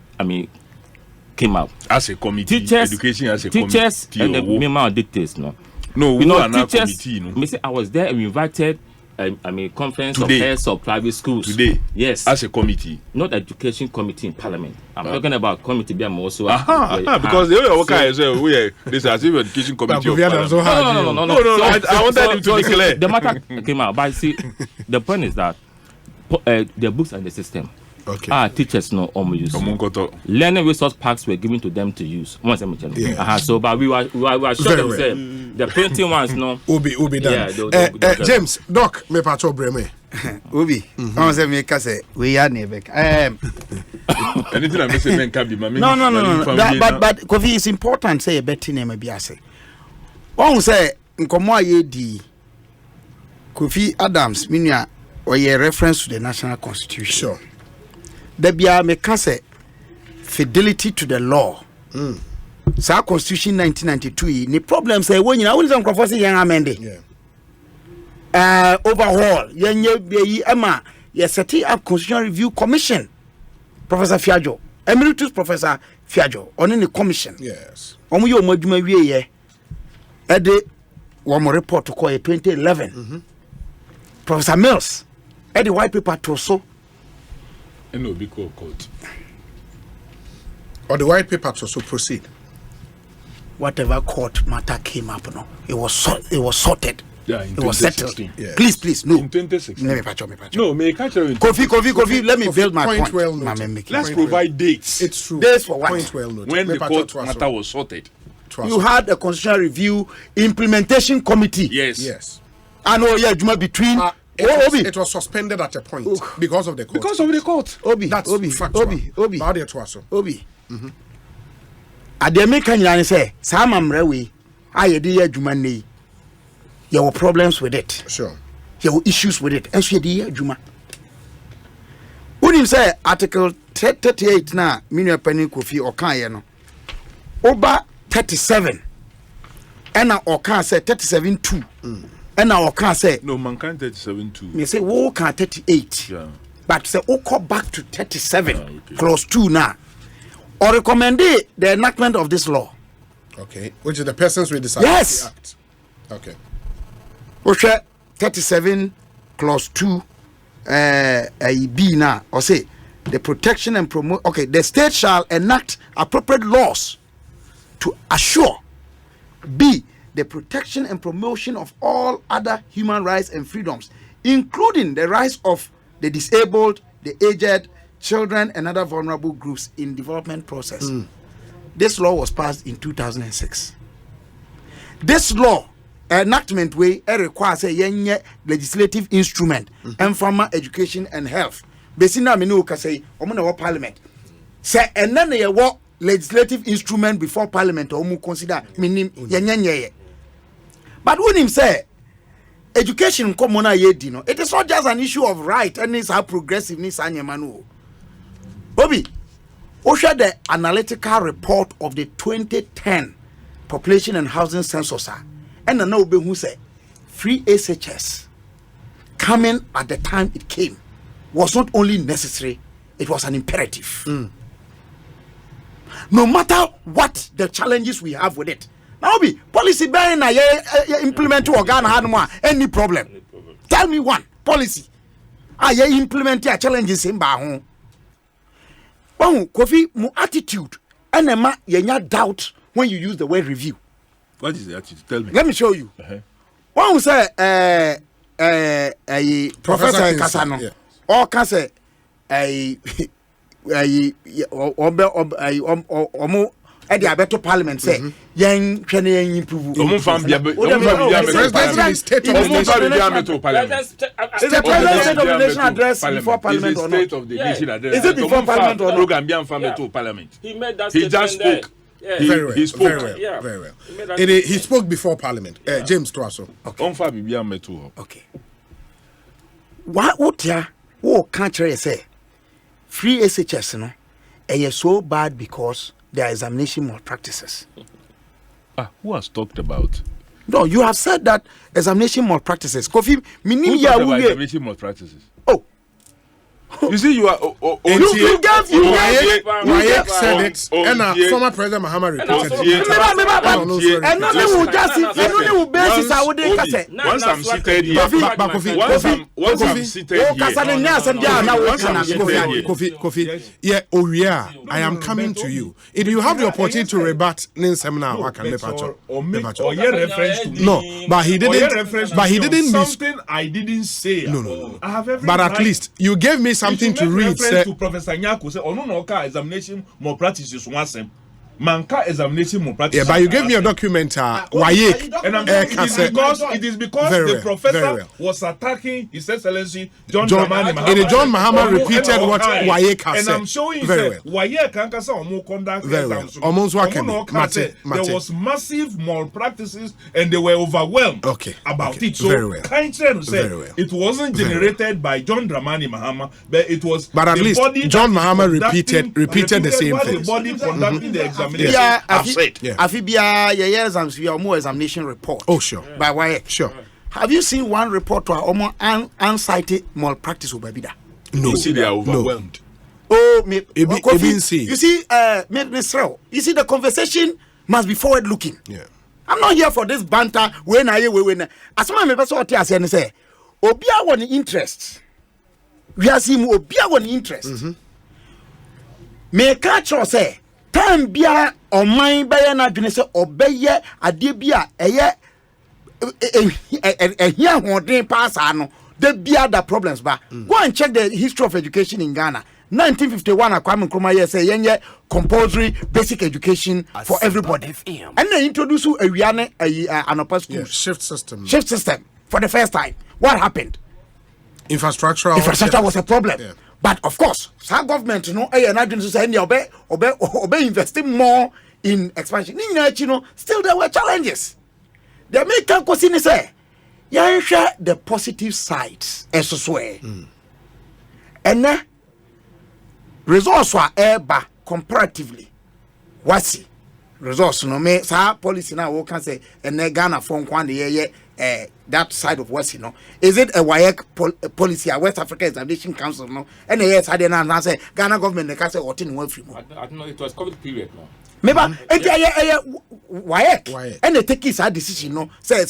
came up
as a committee. Education as a
teachers
committee.
And the member dictates
No,
teachers. Committee, I was there. We invited. Conference
today,
of heads of private schools.
Today,
yes,
as a committee,
not education committee in parliament. I'm talking about committee. I'm also
because the way worker is this as if education committee.
No.
I wanted him to be clear.
The matter came out, but see, the point is that the books are in the system.
Okay.
Teachers use. Learning resource packs were given to them to use. So, but we were sure them say the printing ones
Ubi done. James, Doc, me patrol breme.
Ubi. I say me say we are never.
Anything I say men can be my
No. But Kofi is important say a better name be say. One say nkomo aye di Kofi Adams minia or a reference to the national constitution.
Sure.
There be a mekase fidelity to the law. Sa Constitution 1992 ni problem say when you know some controversy young amende. overhaul yenye be ema ye set up constitutional review commission. Professor Fiajo, emeritus Professor Fiajo, on the commission.
Yes.
Omo yo madwuma wie ye. Ede one more report to call 2011. Professor Mills, ede white paper to so.
And no be court.
Or the white paper to so proceed.
Whatever court matter came up, no, it was sorted.
Yeah, in
it was settled.
Yes.
Please, no.
In 2016.
Let me patch.
No, may I catch you?
Kofi, let me build my point.
Well
Nah,
noted.
Let's provide dates.
It's true.
Dates for what?
Point well noted.
When the
Paper
court
to
matter was sorted.
You had a constitutional review implementation committee.
Yes.
I know Juma between
It was suspended at a point because of the court.
Because of the court.
Obi.
That's factual.
Obi. Ademeka nyane say sama mrewe ayede ya adwuma nei. There were problems with it.
Sure.
There were issues with it. And so yede ya adwuma. Unim say article 38 na minua pani Kofi okan ye no. Oba 37. Ena okan say 37-2. Ena okan say
No, man can't 37-2.
me say wo kan 38.
Yeah.
But say o go back to 37
okay.
clause 2 now. Or recommend the enactment of this law.
Okay. Which is the persons with disability
Yes.
act. Okay.
Oshe 37 clause 2 B now or say the protection and promote the state shall enact appropriate laws to assure B the protection and promotion of all other human rights and freedoms, including the rights of the disabled, the aged, children and other vulnerable groups in development process. This law was passed in 2006. This law enactment way requires a yenye legislative instrument and farmer education and health. Besina minu ka say omo na parliament. Say enna ye wo legislative instrument before parliament omo consider minim yenye. But when him say education come on ye di no, it is not just an issue of right and it's how progressive ni sanyemanu. Obi, Osha the analytical report of the 2010 population and housing census, and I know who say free SHS coming at the time it came was not only necessary, it was an imperative. No matter what the challenges we have with it. Now, Obi, policy bearing implement to organ had any problem. Tell me one policy. I implement your challenges in Bahon. Oh, Kofi, mo attitude and yenya doubt when you use the word review.
What is the attitude? Tell me.
Let me show you. One say Professor Kasano or can say Eddie Abeto Parliament say yen twene yen improve.
Omo fam bia be.
President state of the
nation address before Parliament or not?
State of the nation address.
Is it before Parliament or not?
Program bia fam to Parliament.
He made that
He just spoke.
Very well.
He spoke.
Very well. He spoke before Parliament. James Twaso.
On fam bia meto.
Okay. What ya? Wo can't say free SHS no? It is so bad because there are examination malpractices.
Who has talked about?
No, you have said that examination malpractices. Kofi,
Who talked about examination malpractices?
Oh.
You see, you are.
You gave said it, and former President Muhammad repeated it.
Once I'm seated here,
Kofi, yeah, oh yeah, I am coming to you. If you have the opportunity to rebut Ninsemna, what can no, but he didn't. But he didn't.
Something I didn't say.
No.
I have every
but at
right.
least you gave me something to read.
To Professor Nyako say, "Oh no, examination more practices once." Manka examination more practice.
Yeah, but you gave me a document, WAEC.
And it is because the professor was attacking His Excellency John Dramani Mahama.
And John Mahama repeated what WAEC has said.
And I'm showing you
that
WAEC can conduct exams. There was massive malpractices and they were overwhelmed about it. So it wasn't generated by John Dramani Mahama, but it was.
But at least John Mahama repeated the same thing.
The body conducting the examination.
Afibia exams we are more examination report.
Oh sure.
By why?
Sure.
have you seen one report to almost uncited malpractice over Bida?
No.
You see, they are overwhelmed.
Oh,
you see,
you see the conversation must be forward looking.
Yeah.
I'm not here for this banter. When as soon as I say, Obia one interest. We are seeing Obia one interest. May catch or say, time bia or mine by an address or baya a debia a here one pass ano. There be other problems, but go and check the history of education in Ghana. 1951, Kwame Nkrumah say yenye compulsory basic education for everybody, and they introduce a an school
shift system
for the first time. What happened?
Infrastructure
was a problem, but of course, some government, obey investing more in expansion. Still there were challenges. The American question is share the positive sides as well. And results were eba comparatively. What's results no me sa policy now we can say and Ghana from that side of what's is it a WAEC policy a West Africa Examination Council no and yes I didn't say Ghana government they can say what in one free more.
I don't know, it was COVID period now.
Maybe WAEC and they take his decision no say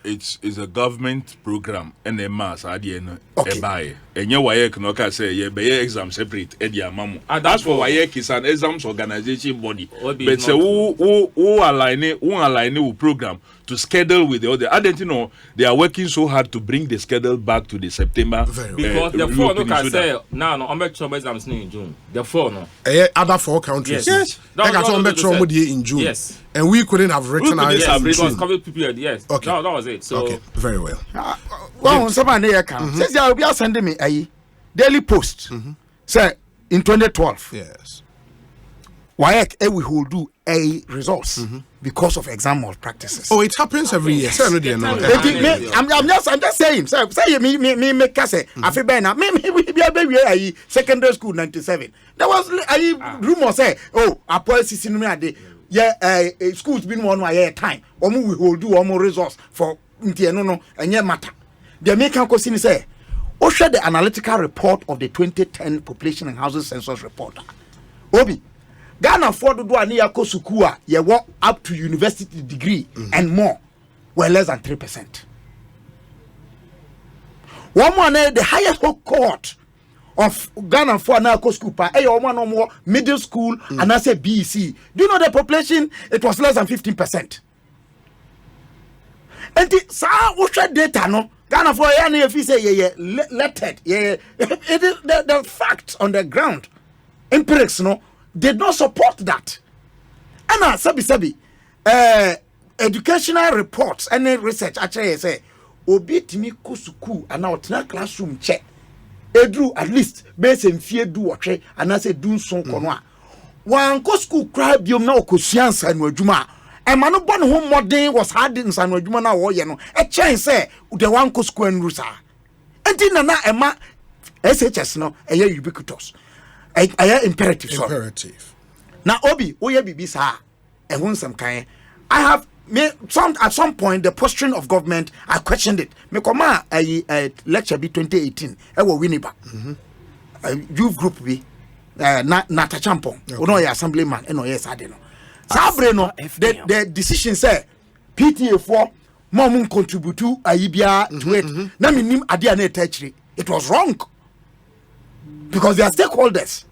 it's a government program and a mass at the end buy and your WAEC no can say yeah be exam separate mamu. That's for WAEC is an exams organization body but say who align with program to schedule with the other. I don't know they are working so hard to bring the schedule back to the September
because the four no can say now no I'm exams in June. The four no
other 4 countries.
Yes.
In June.
Yes.
And we couldn't have written our
because COVID period. Yes.
Okay.
No, that was it. So
okay, very well.
Well, somebody here can says you will be sending me a daily post. Say in 2012.
Yes.
WAEC we will do a results because of exam malpractices.
Oh, it happens every year.
I'm just saying. Say me make say I feel better. Me secondary school 97. There was a rumor say our policy in me schools been one year time. We will do more results for no and matter. The American question say share the analytical report of the 2010 population and housing census report. Obi Ghana for do ani yakosukua ye walk up to university degree and more were less than 3%. One more the highest cohort of Ghana for na school pa one or more middle school and I say BEC. Do you know the population? It was less than 15%. And the data no Ghana for if you say lettered it is the facts on the ground empirics no did not support that. And sabi educational reports and research actually say obi timi ko school and now tena classroom check edru at least base mfie du wohwe and say du nson kono a wan ko school cry biom na okosua nsa no adwuma e ma no bo ne ho modern was hard nsa no adwuma na wo ye no e chen say the one ko school en rusa enti na e ma SHS no e ubiquitous. I imperative. Now, Obi, oye bibi sa, ehun some kind. I have at some point the posturing of government. I questioned it. Me come a lecture be 2018. I will win it back. Youth group be Nata Champon. No, your assemblyman. No, yes, I don't know. Sabre no. The decision say PTA for mom contribute to Aibia to it. Na minim adia na etachiri. It was wrong. Because they are stakeholders.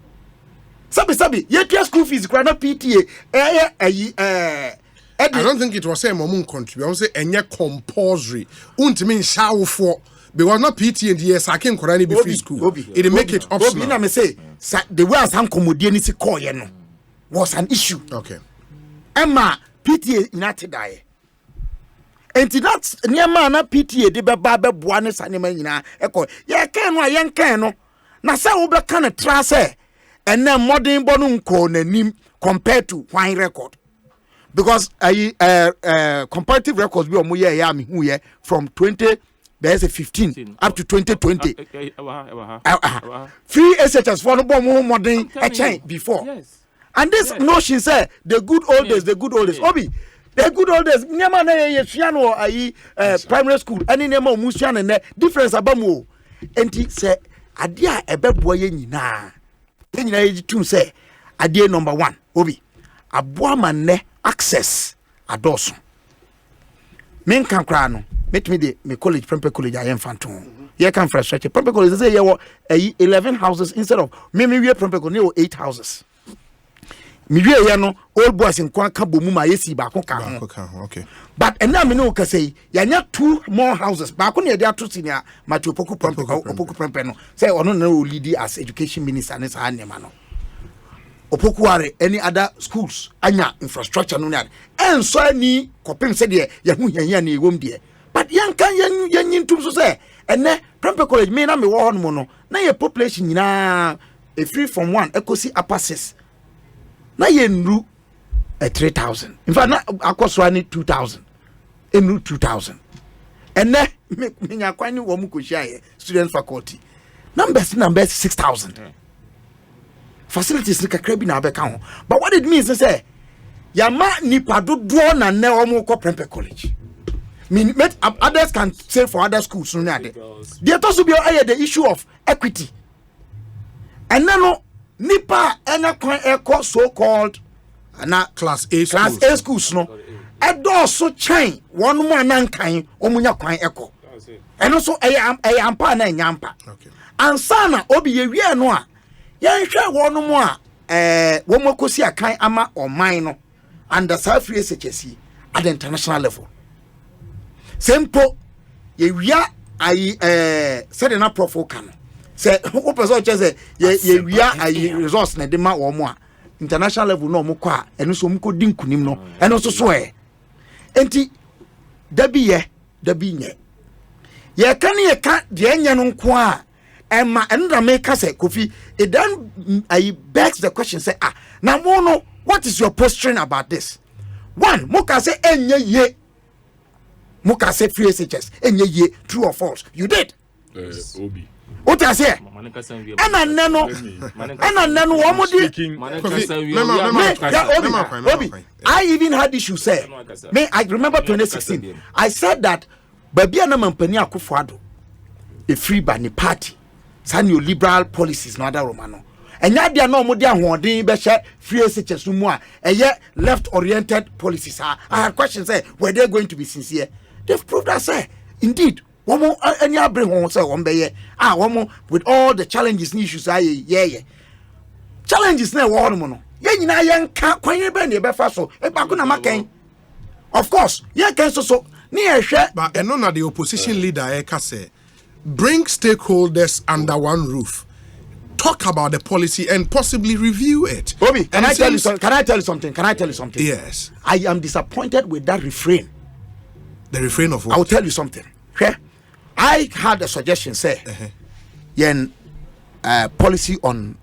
Sabi, yet school fees, grana PTA. I
don't think it was saying Momun contribute. I was saying any compulsory. Mean shower for because not PTA and yes, I can't correct be free school. It make it optional.
Obi, say the way some commodity call was an issue.
Okay.
Emma PTA not die. And that's near man PTA de baba buane sanema nyina eko ye kan no yen kan no na say wo be kan tra say and then modern bonu nko nanim compared to wine record because comparative records be omo ye ya me hu ye from 2015 up to 2020 free SHS for no more modern a change before.
Yes.
And this notion say the good old days Obi The good old days. Nyama na ye suano ayi primary school. Ani nyama omusuano ne difference abamu. Enti se ade a ebeboa ye nyina. Ye nyina ye tum se ade number 1 obi. Aboa manne access adoso. Men kan kra no. Met me de me college Prempeh College I am phantom. Ye kan frustrate. Prempeh College say ye 11 houses instead of me we Prempeh College 8 houses. Me we ye no old boys in kwan ka bomu ma yesi ba ko ka ho.
Okay.
But ena me no ka say ya nya 2 more houses. Ba ko ne dey ato senior Matthew Opoku Prempeh no. Say ono na o lead as education minister ne sa anema no. Opoku are any other schools anya infrastructure no na. Enso ani kopem say de ye hu hia na ewom de. But yan kan yan tum so say ene Prempeh College me na me wo ho no na ye population nyina a free from 1 ekosi upper 6 na ye nru 3,000 in fact na akoso ani 2,000 enru 2,000 ene me nya kwani wo mu koshia ye student faculty numbers 6,000 facilities kakra bi na abeka ho but what it means is say yama nipa dodo na ne omo ko Prempeh College. Others can say for other schools. There also be the issue of equity. And then nipa ena so-called
class A
schools no. And also chain one more nankan omunya kwan eko. And also ampa na nyampa.
Okay.
And sana obi ye wie no a yan hwe one mo a wo mokosi akan ama oman no under free SHC at the international level. Simple ye wia ayi said na profo kan say who person say ye wia ayi resource na de ma wo mo a international level no mo kwa eno so mo ko di nkunim no eno so enti dabi nye ye kan ye ka de enya no nko a emma enda me ka say Kofi it then I begs the question say na mo no what is your position about this? One mo ka say enye ye Muka say free SHS enye ye true or false. You did.
Obi.
What I say? Ena neno omodi. Obi. I even had issue say. Me I remember 2016. I said that baby na mampani Akufo-Addo a free by the party. Sa new liberal policies no other Romano. Enya dia na omodi ahoden be hye free SHS mu a eye left oriented policies. I had questions say were they going to be sincere? They've proved that say indeed woman any bring home say one be woman with all the challenges and issues challenges na wo no no ye nyina ye nka kwan be na be fa so e ba ko na makan of course ye kan so ni e hwe
but eno na the opposition leader e ka say bring stakeholders under one roof, talk about the policy and possibly review it.
Obi, can I tell you something?
Yes.
I am disappointed with that refrain.
The refrain of what?
I will tell you something. Okay? I had a suggestion, say, yen policy on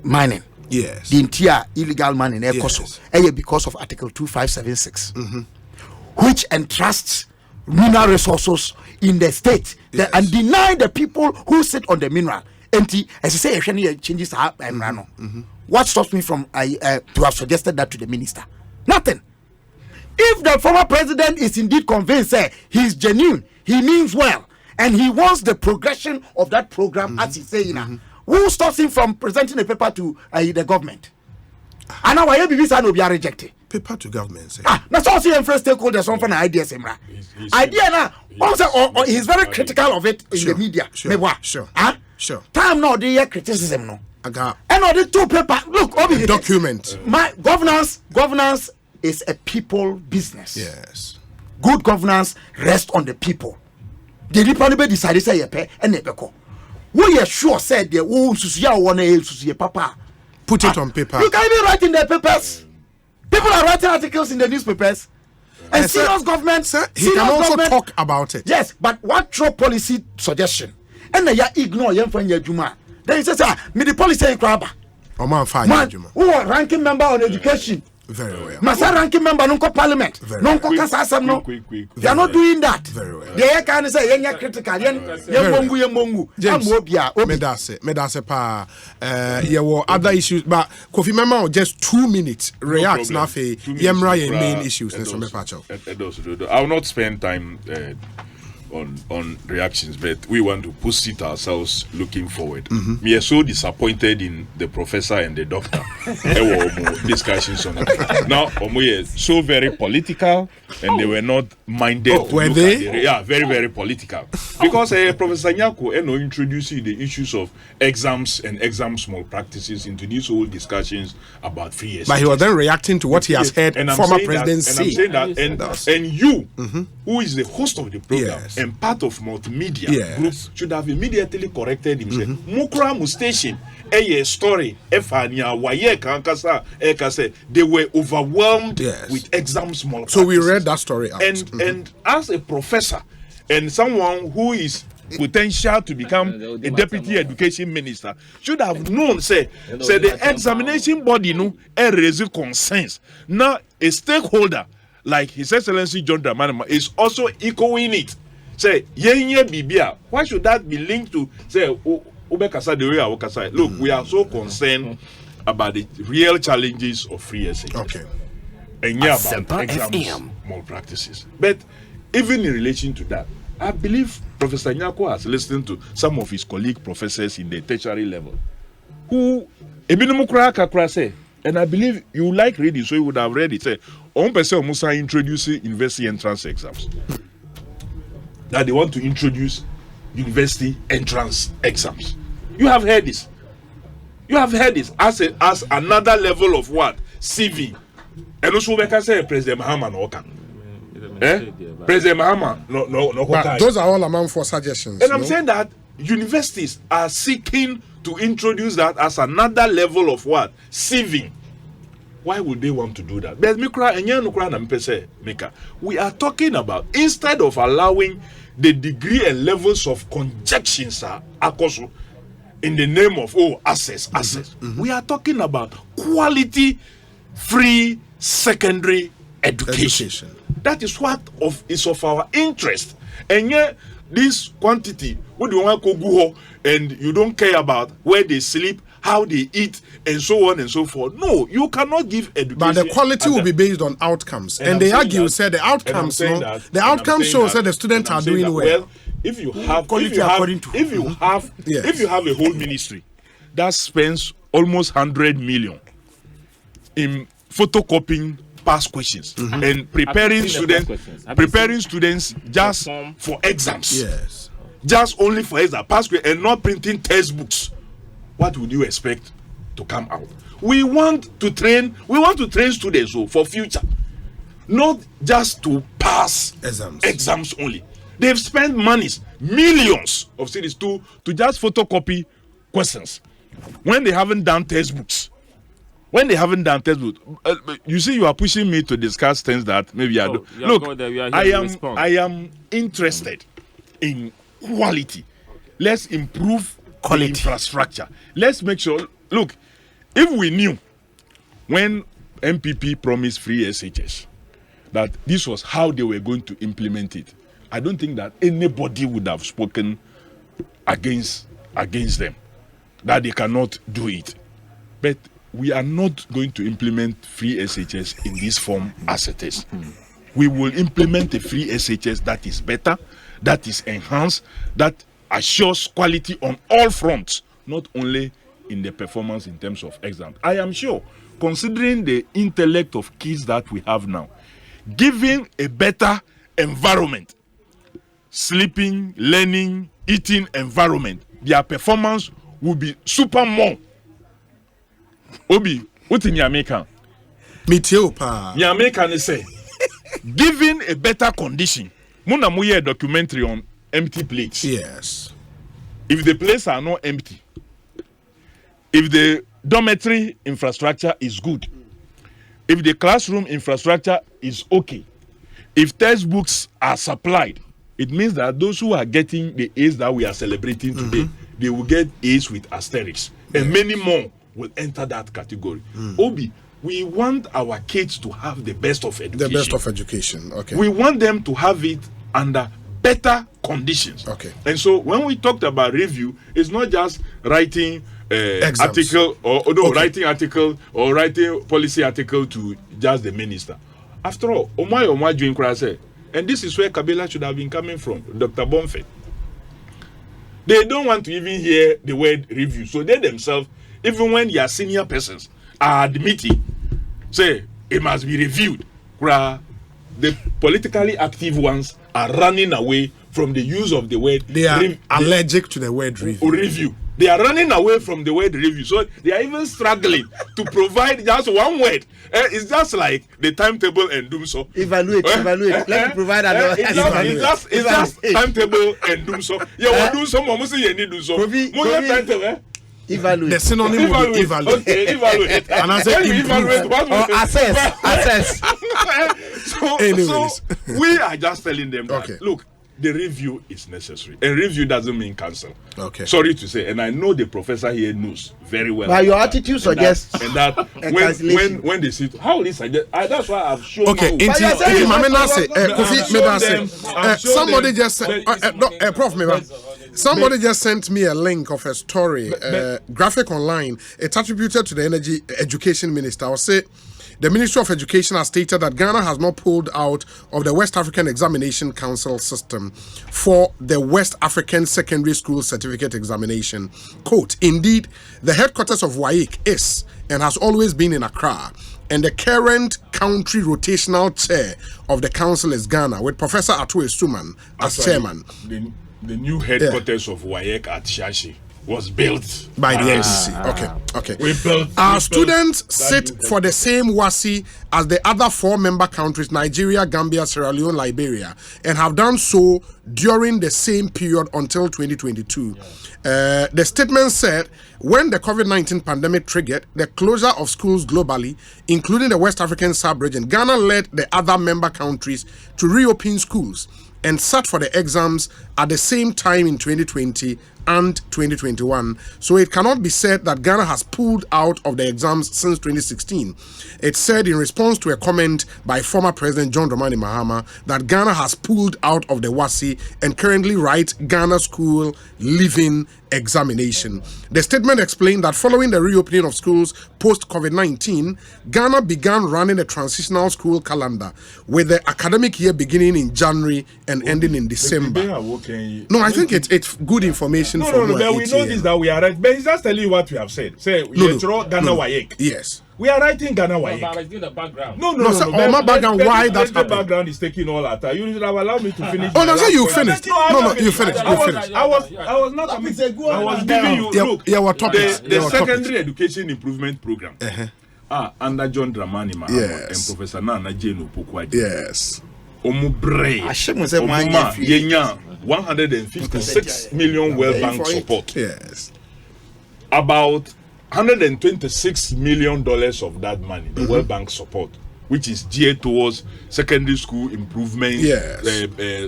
mining.
Yes.
The entire illegal mining, yes. Because of Article 2576, which entrusts mineral resources in the state and deny the people who sit on the mineral. And as I say, changes what stops me from to have suggested that to the minister? Nothing. If the former president is indeed convinced he's genuine, he means well, and he wants the progression of that program, as he's saying, who stops him from presenting a paper to the government? And now why BBC no be rejected?
Paper to government. Say.
That's also your first stakeholder. Some for ideas, idea now. Also, he's very critical of it in the media.
Sure.
Time now the criticism no.
And
all the two paper. Look, Obi,
document.
My governance is a people business.
Yes.
Good governance rests on the people. The people decided say pay and they go. We are sure said the papa.
Put it on paper.
You can even write in the papers. People are writing articles in the newspapers. And serious government,
he can also talk about it.
Yes, but what true policy suggestion? And they ignore them from your Juma. Then he says, me the policy in Kraba.
Man, who
ranking member on education.
Very well.
Masa ranking member no parliament. No kasa asem no. They are not doing that.
Very well.
They can say yenya critical yen mongu.
James, medase pa there were other issues but Kofi Mema just 2 minutes react na fe yemra your main issues na some pacho.
I will not spend time on reactions, but we want to post ourselves looking forward. We are so disappointed in the professor and the doctor. Discussions on it. Now, so very political, and they were not minded.
Were they?
Yeah, very, very political. Because Professor Nyako introducing the issues of exams and exams malpractices into these whole discussions about free SHS.
But he was then reacting to what he has heard former president say.
And I'm saying that, and you, who is the host of the program,
Yes.
and part of multimedia group, should have immediately corrected himself. Mukra Mustation, a story, Efania, Waye Kankasa, Ekase, they were overwhelmed with exams malpractices.
So we read that story out.
And as a professor and someone who is potential to become a deputy education minister should have known say the examination body raise concerns. Now a stakeholder like His Excellency John Dramani is also echoing it. Say yenye bibia, why should that be linked to say Ubekasa the way Awokasa? Look, we are so concerned about the real challenges of free SHS.
Okay.
And about exams malpractices. But even in relation to that, I believe Professor Nyako has listened to some of his colleague professors in the tertiary level who say, and I believe you like reading, so you would have read it. Say, on person Musa introducing university entrance exams. That they want to introduce university entrance exams. You have heard this. You have heard this as another level of what? CV. And also we can say President Mahama no can. President Mahama no.
But those are all among for suggestions.
And I'm saying that universities are seeking to introduce that as another level of what? Sieving. Why would they want to do that? We are talking about, instead of allowing the degree and levels of conjections in the name of access. We are talking about quality free secondary education. That is what is of our interest. And yet this quantity, what do you want to go and you don't care about where they sleep, how they eat, and so on and so forth. No, you cannot give education.
But the quality will be based on outcomes. And they argue, said the outcomes, the outcomes show that the students are doing well.
Well, if you have a whole ministry that spends almost 100 million in photocopying past questions and preparing students just for exams.
Yes.
Just only for exams, past questions, and not printing textbooks. What would you expect to come out? We want to train students for future, not just to pass exams only. They've spent millions of cities to just photocopy questions when they haven't done textbooks. You see, you are pushing me to discuss things that maybe I don't. Look, I am interested in quality. Let's improve quality infrastructure. Let's make sure. Look, if we knew when MPP promised free SHS that this was how they were going to implement it, I don't think that anybody would have spoken against them, that they cannot do it. But we are not going to implement free SHS in this form as it is. We will implement a free SHS that is better, that is enhanced, that assures quality on all fronts, not only in the performance in terms of exam. I am sure, considering the intellect of kids that we have now, giving a better environment, sleeping, learning, eating environment, their performance will be super more. Obi, what in Jamaica?
Me too, pa.
Jamaica say, giving a better condition. Muna muye a documentary on empty plates.
Yes.
If the plates are not empty, if the dormitory infrastructure is good, if the classroom infrastructure is okay, if textbooks are supplied, it means that those who are getting the A's that we are celebrating today, they will get A's with asterisks, and many more will enter that category. Obi, we want our kids to have the best of education.
The best of education. Okay.
We want them to have it under better conditions.
Okay.
And so when we talked about review, it's not just writing
Exams.
article
Okay.
writing article or writing policy article to just the minister. After all, Omai June Krase, and this is where Kabila should have been coming from, Dr. Bonfet. They don't want to even hear the word review. So they themselves, even when their senior persons are admitting, say it must be reviewed, the politically active ones are running away from the use of the word.
They are allergic to the word review.
They are running away from the word review. So they are even struggling to provide just one word. It's just like the timetable and doom so.
Evaluate. Let me provide another.
It's just timetable and doom so. Yeah, what do some more say you need do so. Timetable.
Evaluate.
The synonym will be evaluate.
Okay, evaluate.
And I say
evaluate what
Or assess.
Anyways.
So we are just telling them that,
Okay.
look, the review is necessary. And review doesn't mean cancel.
Okay.
Sorry to say, and I know the professor here knows very well.
But your attitude suggests
and that
cancellation.
when they sit, how will he suggest? That's why I've shown.
Okay,
you.
somebody just sent, Prof. Meba, somebody just sent me a link of a story, graphic online. It's attributed to the Energy Education Minister. I'll say the Ministry of Education has stated that Ghana has not pulled out of the West African Examination Council system for the West African Secondary School Certificate Examination. Quote, indeed, the headquarters of WAEC is and has always been in Accra, and the current country rotational chair of the council is Ghana, with Professor Atuwe Suman as chairman.
The new headquarters of WAEC at Shashi was built
By the NCC. Okay.
Our
students sit for the same WASI as the other 4 member countries, Nigeria, Gambia, Sierra Leone, Liberia, and have done so during the same period until 2022. The statement said, when the COVID-19 pandemic triggered the closure of schools globally, including the West African sub-region, Ghana led the other member countries to reopen schools and sat for the exams at the same time in 2020 and 2021. So it cannot be said that Ghana has pulled out of the exams since 2016. It said in response to a comment by former President John Dramani Mahama that Ghana has pulled out of the WASI and currently writes Ghana School Living Examination. The statement explained that following the reopening of schools post-COVID-19, Ghana began running a transitional school calendar with the academic year beginning in January and ending in December. No, I think it's good information.
No, but we know this, that we are right. But he's just telling you what we have said. Say, Ghana WAEC.
Yes.
We are writing Ghana WAEC.
But in the background.
No, my background, why that
the
happened?
background is taking all that time. You should have allowed me to finish.
Oh, no,
my
so
last
you
point.
finished. No, you finished.
I was not. I was giving you, look, the secondary education improvement program. Under John Dramani Mahama
Yes.
and Professor Nana Jane Opoku.
Yes.
Omubre. Omuma Yenya 156 million World Bank support.
Yes.
About $126 million of that money, the World Bank support, which is geared towards secondary school improvement,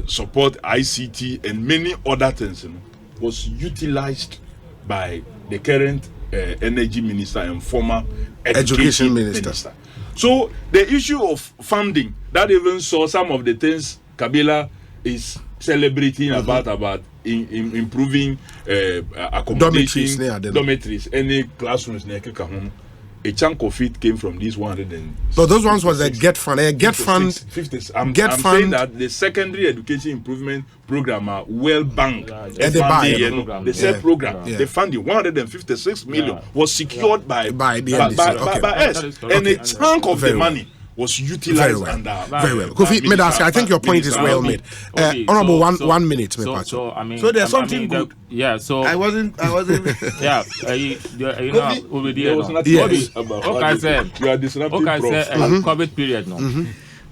support, ICT, and many other things, was utilized by the current energy minister and former education minister. So the issue of funding, that even saw some of the things Kabila is celebrating about improving accommodation, dormitories, any classrooms, a chunk of it came from these 100.
So those ones was a get fund. I'm saying
that the secondary education improvement program are well banked. The said program, the funding 156 million was secured by us, and a chunk of the money was utilized
very well. Kofi Medaske, I think your point is well made. Honorable, one minute.
So I mean,
so there's something good.
Yeah. So
I wasn't.
Yeah. You know, over there. Okay, I said.
You are disrupting.
Okay, I said COVID period. No.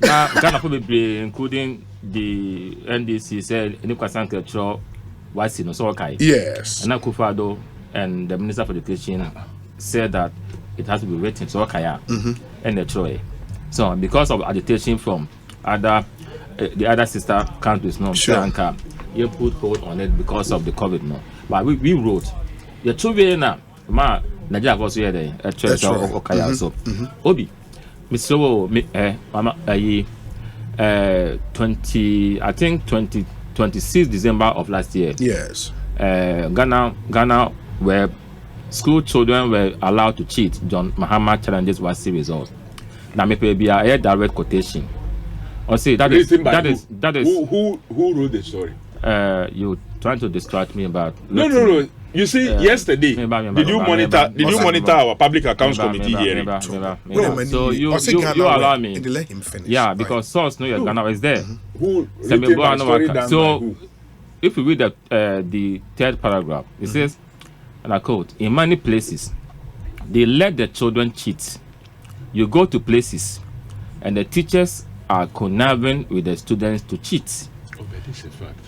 Ghana probably including the NDC said any question control was in so okay.
Yes.
And Akufo-Addo and the Minister for Education said that it has to be written so okay. And the Troy. So because of agitation from the other sister countries, no, Sri Lanka, you put hold on it because of the COVID, no. But we wrote the two way now, Nigeria also here a church or kaya so. Obi, Mr. Mama 20 I think 26 December of last year.
Yes.
Ghana where school children were allowed to cheat. John Mahama challenges was the result. Now maybe be a direct quotation. Or say that is
who wrote the story?
You trying to distract me about
no. You see, yesterday, did you monitor our public accounts committee hearing?
So you allow me. Yeah, because source no your Ghana is there.
Who written my story down
so
by who?
if you read the third paragraph, it says, and I quote, in many places, they let the children cheat. You go to places, and the teachers are conniving with the students to cheat.
Oh, but it's a fact.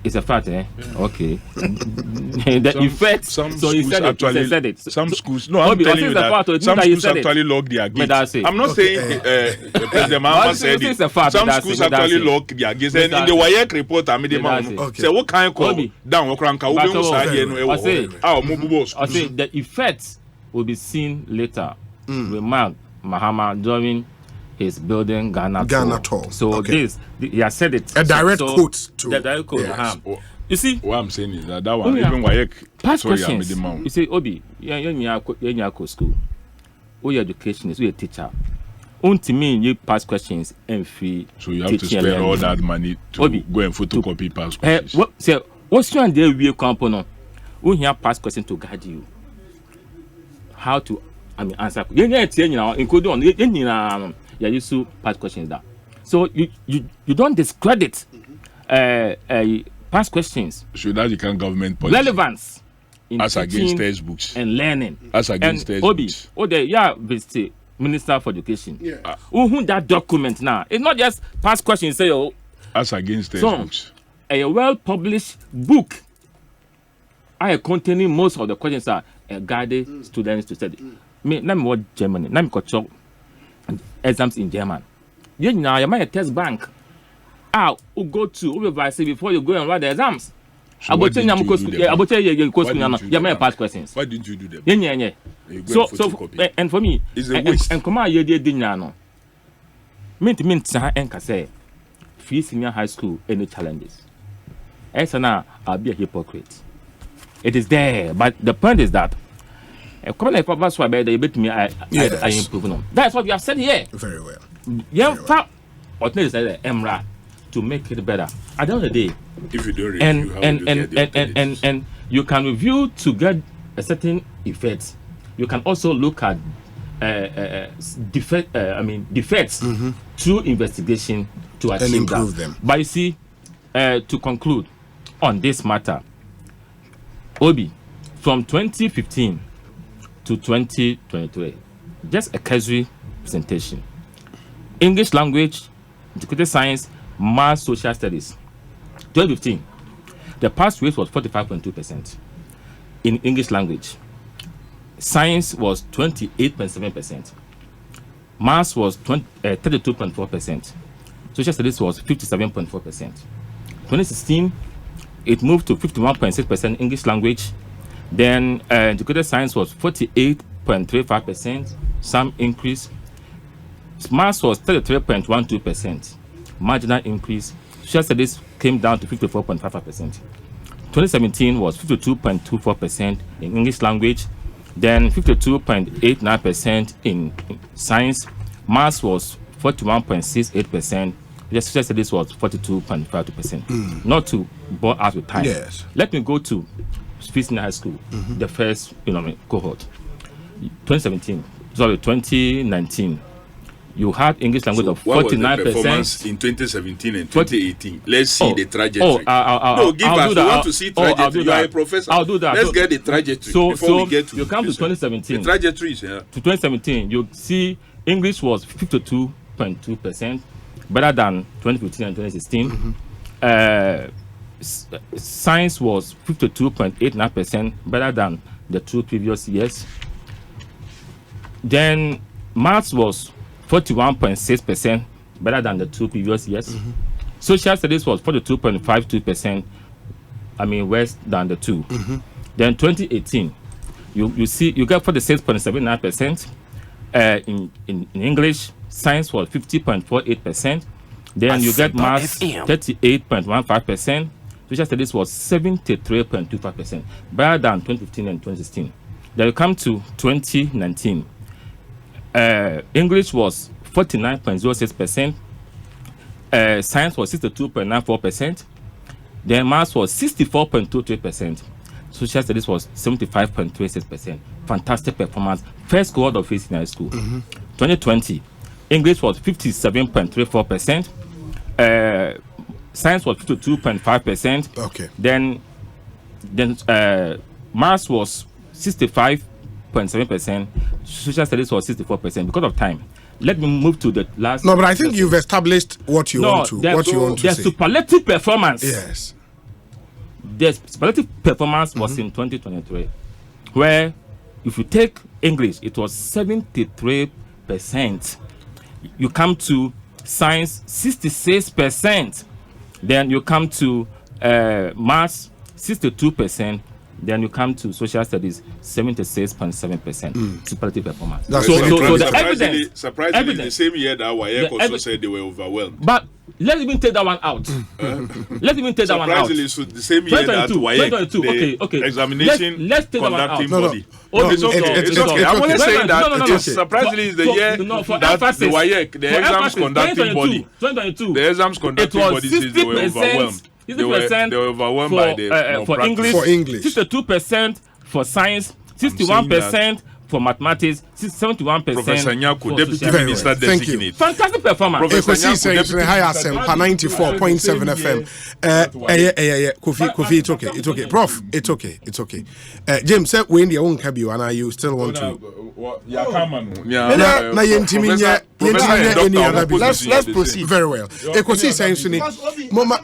It's a fact, eh? Yeah. Okay. The effect.
Some
so
schools
actually
said
it.
Some schools. No, I'm telling you that some schools actually log their gates. I'm not saying President Mahama said it. Some schools actually log their gates. And in the WAEC report, I made them say what kind of call down Okranka.
I say the effects will be seen later. Remark Mahama during his building Ghana tour. So this he has said it.
A direct quote to
the direct quote.
Yes.
You see,
what I'm saying is that one even WAEC
past questions. You say Obi, you school. Your education is your teacher. To me, you pass questions and free.
So you have to spend all that money to go and photocopy past questions.
What's your idea? We component. Who here pass questions to guide you? How to answer. Including on you used to pass questions that. So you don't discredit past questions.
So that you can government policy.
Relevance in
as against textbooks
and learning.
As against textbooks.
Vice Minister for Education. Yeah. Who that document now? It's not just past questions. Say
as against textbooks.
A well-published book. Containing most of the questions are guided students to study. Let me watch Germany. Let me go exams in German. You know, you might a test bank. Who go to revise before you go and write the exams.
So why didn't you do them?
Pass questions.
Why didn't you do them?
Yeah. So and for me,
it's a waste.
And come on, you did no. Mint say free senior high school any challenges. I'll be a hypocrite. It is there, but the point is that come on, that's why they bet me I improve on. That's what we have said here.
Very well.
Yeah, what is that Emra to make it better. At the end of the day,
if you don't review,
and you can review to get a certain effect. You can also look at defects through investigation to achieve
and improve
that.
them.
But you see, to conclude on this matter, Obi, from 2015 to 2023, just a casual presentation. English language, educated science, math, social studies. 2015, the pass rate was 45.2% in English language. Science was 28.7%. Math was 32.4%. Social studies was 57.4%. 2016, it moved to 51.6% English language. Then educated science was 48.35%, some increase. Maths was 33.12%, marginal increase. Social studies came down to 54.55%. 2017 was 52.24% in English language, then 52.89% in science. Maths was 41.68%. Social studies was 42.52%. Not to bore us with time.
Yes.
Let me go to Senior High School, the first cohort. 2019. You had English language of 49%.
What was the performance in 2017 and 2018? Let's see the trajectory. Give us. We want to see trajectory. You are a professor.
I'll do that.
Let's get the trajectory before we get to.
You come to 2017.
The trajectory is here.
To 2017, you see English was 52.2%, better than 2015 and 2016. Science was 52.89%, better than the two previous years. Then maths was 41.6%, better than the two previous years. Social studies was 42.52%, worse than the two. Then 2018, You see, you get 46.79%. In English, science was 50.48%. Then you get maths 38.15%. Social studies was 73.25%, better than 2015 and 2016. Then you come to 2019. English was 49.06%. Science was 62.94%. Then maths was 64.23%. Social studies was 75.26%. Fantastic performance. First cohort of phase in high school. 2020, English was 57.34%. Science was 52.5%.
Okay.
Then maths was 65.7%. Social studies was 64%. Because of time, let me move to the last.
No, but I think you've established what you want to
the
say.
Superlative performance.
Yes.
The superlative performance was in 2023, where if you take English, it was 73%. You come to science, 66%. Then you come to maths, 62%. Then you come to social studies, 76.7% superlative performance.
That's
So the evidence.
Surprisingly, the same year that WAEC also said they were overwhelmed.
But let's even take that one out. Let's even take that one out.
Surprisingly, so the same year that WAEC, the examination
let's take that one
conducting
out.
body.
It's okay.
I'm only saying that
no,
it is surprisingly the year that the WAEC, the exams conducting body,
2022,
the exams conducting body says they were overwhelmed. They were overwhelmed by the
for English, 62% for science, 61% for mathematics, 71%.
Professor Nyaku, Deputy Minister Designate.
Fantastic performance.
Ekoaiisen saying high Asempa 94.7 FM. Yeah. Kofi, it's okay. Prof, it's okay. James said we in the own cabin, and are you still want to?
Let's proceed.
Very well. Ekoaiisen saying, Mama,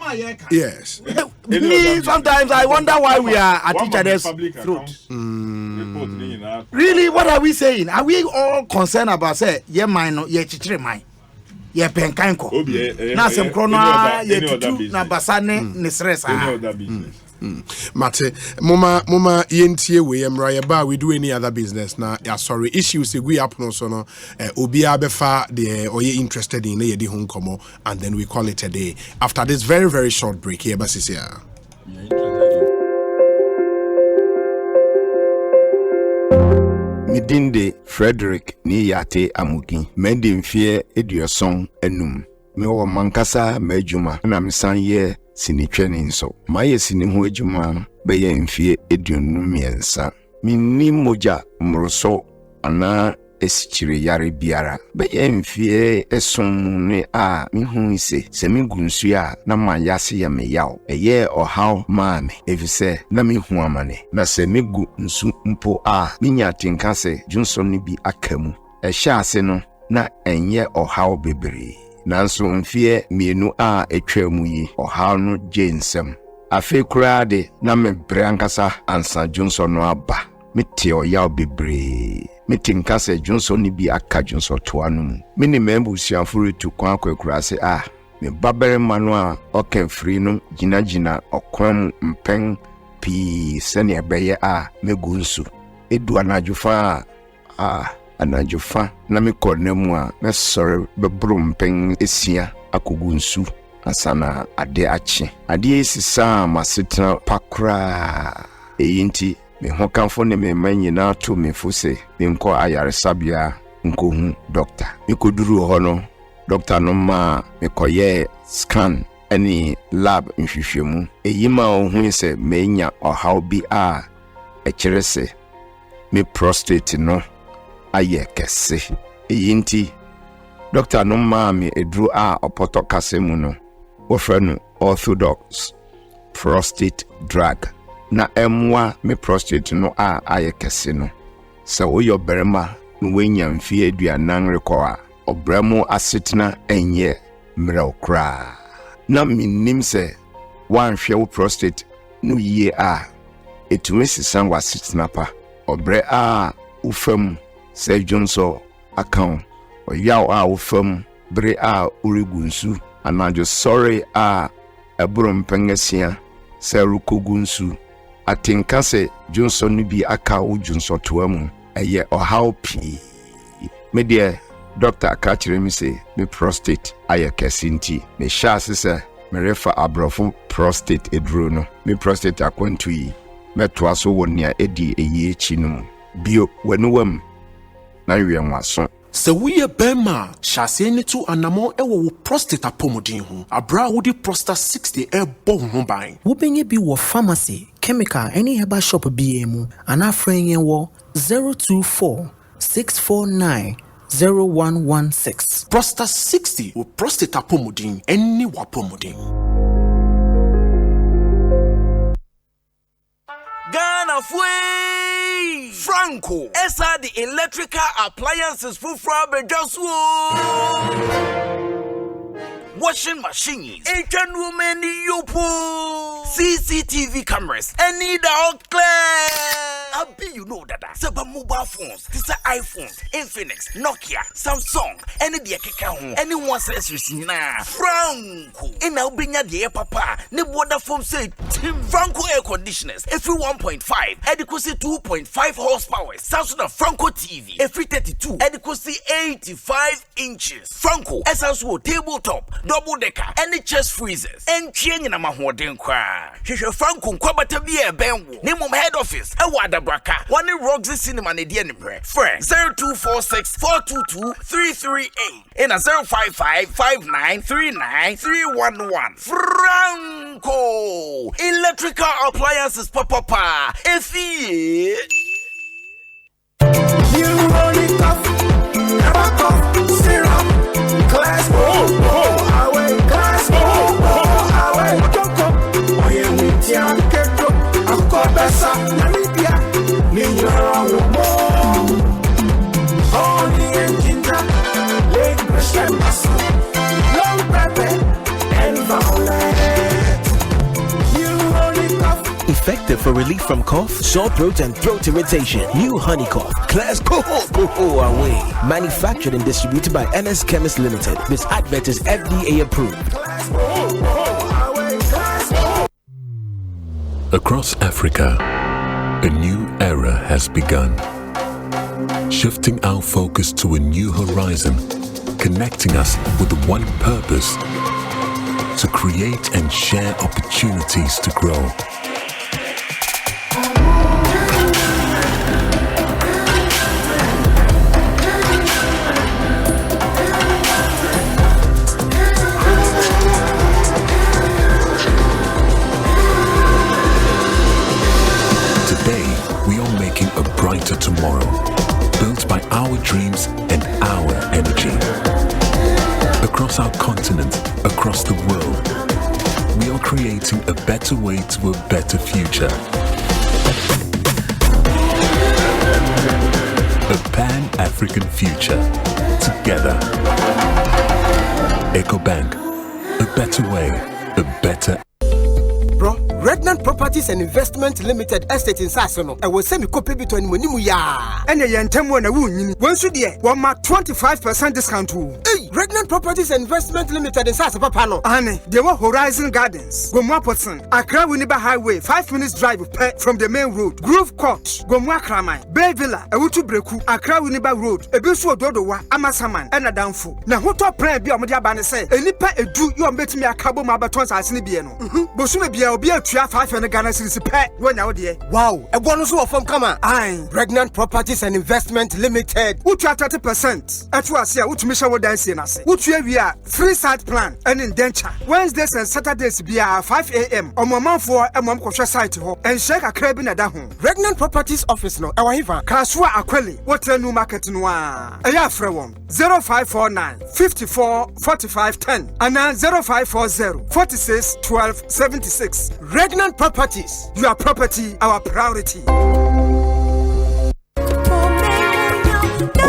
yes.
Me, sometimes I wonder why we are at each other's throats. Really, what are we saying? Are we all concerned about say mine, chichire mine, penkanko? Na sem krona tutu na basane ne stress.
Mate, mama yentie we emra ba we do any other business na ya sorry issues we up no so no obi abefa the or you interested in ye di ho nkomo, and then we call it a day after this very very short break here basisia.
Midinde Frederick ni yate amugi mende mfie eduoson enum me wo mankasa majuma na msanye sinitwene nso maye sini ho adwuma be ye mfie eduonum miensa minni moja mroso ana esichire yare biara be ye mfie eson ne a mihu ise se migunsu a na mayase ya meyaw eye ohaw maame efise na mihu amane na se migu nsu mpo a minya tinkase junson ni bi akamu ehya ase no na enye ohaw bebre nanso mfie mienu a etwamu yi ohaw no jensem afi kurade na mebre ankasa ansa junson no aba mete oyaw bebre metinkase Johnson ni bi aka Johnson to anu mini membu sianfuru tu kwa akurase me babere manu a okenfri no gina okwam mpen pi sene ebeye megunsu edu anajufa anajufa na me konemu a me sore bebru mpen esia akogunsu asana ade achi ade esisa masetna pakra eyinti me hokanfo ne me manyina to me fose me nko ayaresabia nko hu doctor me koduru ho no doctor no ma me koye scan any lab nhwehwemu eyima ohun se menya ohaw bi a ekirese me prostate no aye kese eyinti doctor no ma me edru a opoto kasemu no wo frɛ orthodox prostate drug na emwa me prostate no a ayekese no se woyo berema no wenya mfie aduanan rekwa obramo asetena enye mreokra na minim se wanhwe wo prostate no yie a etumesi san wasetena pa obre a ufam se jonso account oyaw a ufam bre a urigunsu anajo sorry a eburo mpengesia se rukogunsu atenka se Johnson no bi aka wo Johnson toa mu eye ohaw pi me de doctor akachire mi say me prostate aye kesinti me sha se me refa abrofo prostate eduro no me prostate akwantu yi meto aso wonia edi eyi echi no bio wanuwam na wienwaso
Se wuye bema shase ni tu anamo ewo wo prostate apomodin ho abra wo di prostate 60 bo ho ban
wo benye bi wo pharmacy chemical any herbal shop BM and a friend wo 024 649 0116
prostate 60 wo prostate apomodin any wapomodin.
Ghana Fui Franco Esa the electrical appliances for Frabejasuo washing machines Asian women yopo CCTV cameras any dog clear Abi you know that Seba mobile phones this are iPhones Infinix Nokia Samsung any the keka ho anyone says na Franco in Albania the papa ne border phone say Franco air conditioners every 1.5 adequacy 2.5 horsepower Samsung Franco TV every 32 adequacy 85 inches Franco essential tabletop double decker any chest freezers and change na mahoden kwa hwehwe Franco kwabata bi e benwo ne mom head office e wada braka one Roxy cinema ne die nimre friend 0246 422 338 and 055 5939 311 Franco electrical appliances papa efie you only cough never cough syrup glass away glass away coco oye with ya keto akobesa namibia ninjoro mo only ginger leg pressure muscle long pepper and violet you only cough.
Effective for relief from cough, sore throat, and throat irritation. New Honey Cough. Class Coho away. Manufactured and distributed by NS Chemist Limited. This advert is FDA approved.
Across Africa, a new era has begun. Shifting our focus to a new horizon, connecting us with one purpose: to create and share opportunities to grow. Tomorrow, built by our dreams and our energy. Across our continent, across the world, we are creating a better way to a better future. A Pan-African future. Together. EcoBank. A better way, a better.
Bro, Redland Properties and Investment Limited Estate in Sassono. I will send you copy between Monimu ya. And a Yantemwa na wun. Once you dear, 25% discount. Hey, Redland Properties and Investment Limited in Sassa Papano. Anne, there were Horizon Gardens. Gomwa Potson. Accra Winneba Highway, 5 minutes drive from the main road. Grove Court, Gomwa Kramai, Bay Villa, Awutu Breku, Accra Winneba Road, Ebisu Dodowa, Amasaman, and Adamfu. Na hoto plan be Omodia Bane say, Enipa edu you bet me a cabo mabatons as Nibiano. Bosume be a 500 Ghana cedis per when out there. Wow, a bonus from Kama. Aye, Pregnant Properties and Investment Limited. Which are 30%. At was here, which Misha would dance in us. Which we are free site plan and indenture. Wednesdays and Saturdays be 5 a.m. on my mom for a mom kosha site ho and shake a crab in a dahon. Pregnant Properties Office no, our hiva. Kaswa Aqueli, what a new market noir. A ya frewon 0549 54 45 10 and now 0540 46 12 76. Regnant Properties, your property, our priority.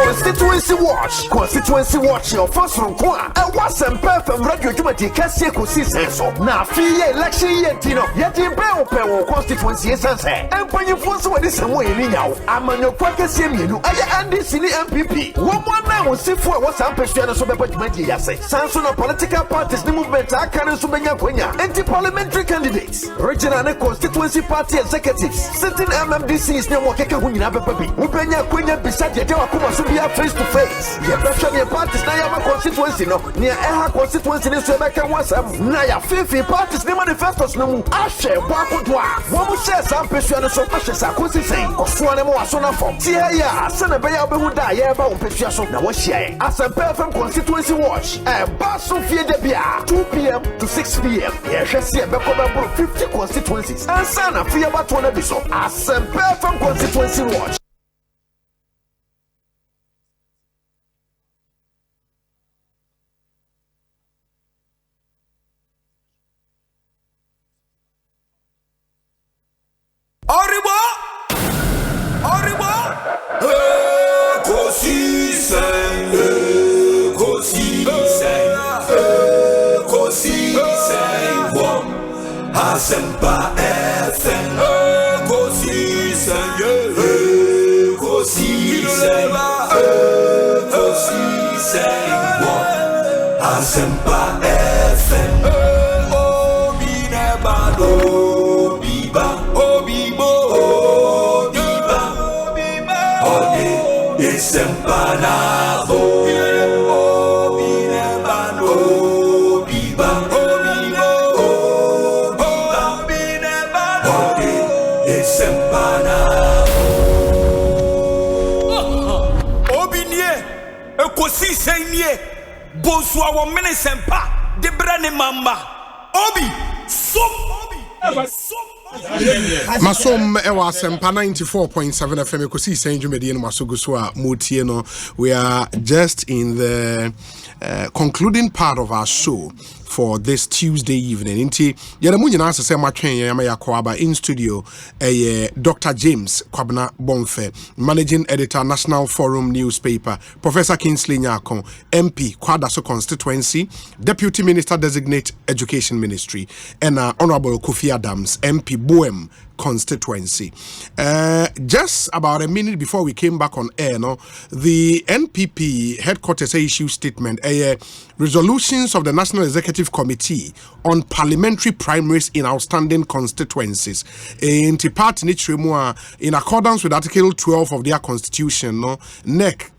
Constituency Watch. Constituency Watch your first from Kwa. And what's some perfect radio Jumati Cassia Consistenso. Now, free election yet, you know, yet in Bell constituency is answer. And when you force what is some way anyhow, I'm on your pocket same you. I am this MPP. One now will see for what's up persuaded so much money. Yes, Samson of political parties, the movement, I can't submit anti-parliamentary candidates, regional and constituency party executives, sitting MMDCs near Wakeka Wina Baby, Ubenya Quenya beside Yakuma Subia face to face. Your better parties now constituency no near Eha constituency in Sebeka was Naya Fifi parties the manifestos no Ashe Wakudwa. One will say some persuaded so precious I could say, or Swanemo Asona from Tia, Senabaya Behuda, Yaba, Pesuaso, now what's she as a perfect constituency watch, and Basso Fiedebia, 2 p.m. to 6 p.m. Yes, I see a Bekoda 50 constituencies, and Sana Fiaba Tonabiso, as a perfect constituency watch.
Asempa FM Kosi Sanye Kosi Sanye Kosi Sanye Asempa FM Obi Nebado Biba Obibo Biba Ode Isempa Nabo Obi Nebado Biba Kosi Sanye Boswa wa mene sempa de brane mamba Obi som
Masom ewa sempa 94.7 FM Kosi Sanye Medie no masogo so a motie no. We are just in the concluding part of our show for this Tuesday evening. Inti yanamu nyina asese matwen yama yakoaba in studio Dr. James Kwabena Bonfe, Managing Editor, National Forum Newspaper, Professor Kingsley Nyakon, MP Kwadaso Constituency, Deputy Minister Designate Education Ministry, and Honorable Kofi Adams, MP Boem Constituency. Just about a minute before we came back on air, the NPP headquarters issued statement, resolutions of the National Executive Committee on parliamentary primaries in outstanding constituencies. In accordance with Article 12 of their constitution, NEC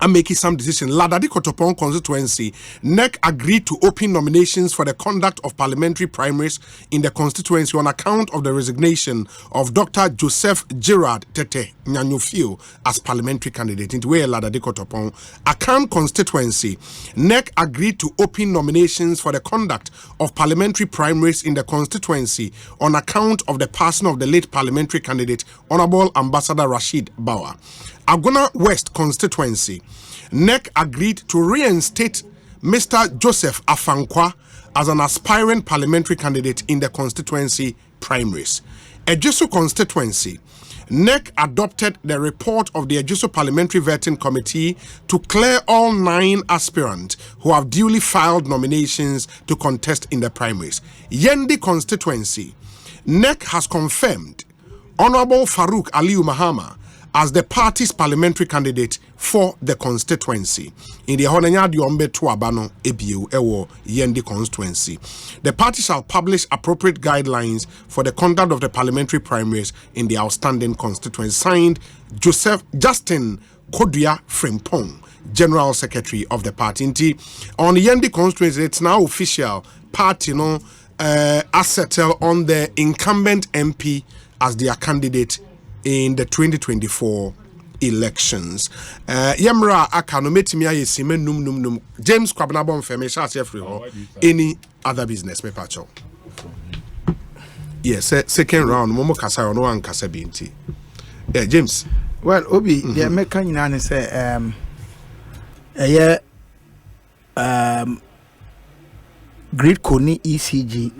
I'm making some decision. Ladadi Kotopon constituency, NEC agreed to open nominations for the conduct of parliamentary primaries in the constituency on account of the resignation of Dr. Joseph Gerard Tete Nyanyufio as parliamentary candidate. Into where Ladadi Kotopon, Akan constituency, NEC agreed to open nominations for the conduct of parliamentary primaries in the constituency on account of the passing of the late parliamentary candidate, Honorable Ambassador Rashid Bawa. Agona West constituency, NEC agreed to reinstate Mr. Joseph Afankwa as an aspiring parliamentary candidate in the constituency primaries. Ejisu constituency, NEC adopted the report of the Ejisu Parliamentary Vetting Committee to clear all 9 aspirants who have duly filed nominations to contest in the primaries. Yendi constituency, NEC has confirmed Honorable Farouk Aliyu Mahama as the party's parliamentary candidate for the constituency. In the Honanya Diombe Tuabano Ebio Ewo Yendi constituency. The party shall publish appropriate guidelines for the conduct of the parliamentary primaries in the outstanding constituency. Signed Justin Kodria Frimpong, General Secretary of the party. On the Yendi constituency, it's now official. Party settle on the incumbent MP as their candidate in the 2024 elections. Yemra akano metimi aye sime num James Kwabena Bonfe me sha se free ho any other business me pacho. Yes, second round momo kasa no an kasa bi nti. Yeah, James.
Well, Obi, the American nyina say Great Koni ECG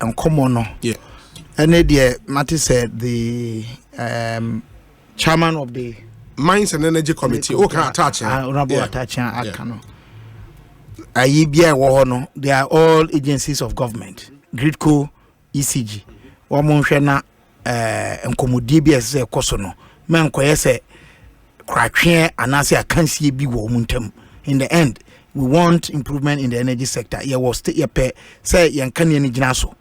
and common no.
Yeah.
And the Matty said the chairman of the
Mines and Energy Committee. Okay, attach.
Attach. No. They are all agencies of government. Gridco, ECG. Wamonshana nkomodi bi ese koso no. Men koyese kwatwe anase akansie bi wo muntam. In the end, we want improvement in the energy sector. Ye was ye pe say yen kan ye ni gina so.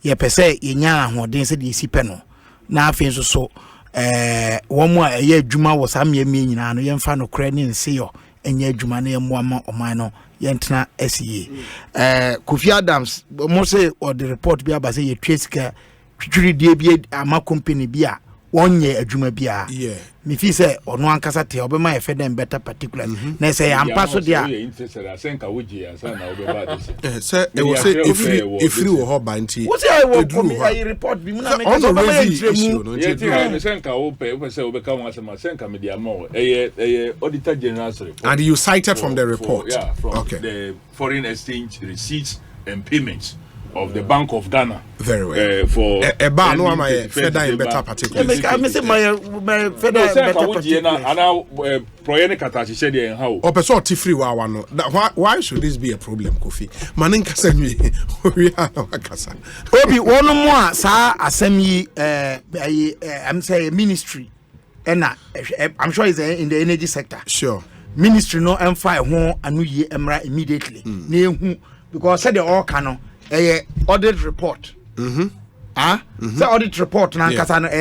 Ye pe say ye nya ahoden se de si pe no. Na afin so wo mu a ye adwuma wo sam ye me nyina no ye mfa no kra ni nse yo enye adwuma na ye mo ama oman no ye ntena SE. Kofi Adams mo say or the report bi aba say ye twesika twitwiri die bi ama company bi a wonye adwuma bi a me fi say ono ankasa te obema ye fed better particular na say ampa so dia
asenka woji asa na obeba this
say e wo say efiri wo ho ba nti
wo say I will come I report bi na me so ba issue
no nti senka wo pe say obeka won asema senka me dia mo eye auditor general's report
and you cited from the report
from the foreign exchange receipts and payments of the Bank of Ghana.
Very well.
For
a bar no my federal in better particular.
I say my federal better particular.
Ana proyene katachi said there how.
O person tifri wa no. Why should this be a problem, Kofi? Manin kasa mi we are no kasa.
Obi one more sa asem yi I'm say ministry. I'm sure it's in the energy sector.
Sure.
Ministry no emfa ho anu ye emra immediately. Na ehu because said the all canon audit report. The audit report now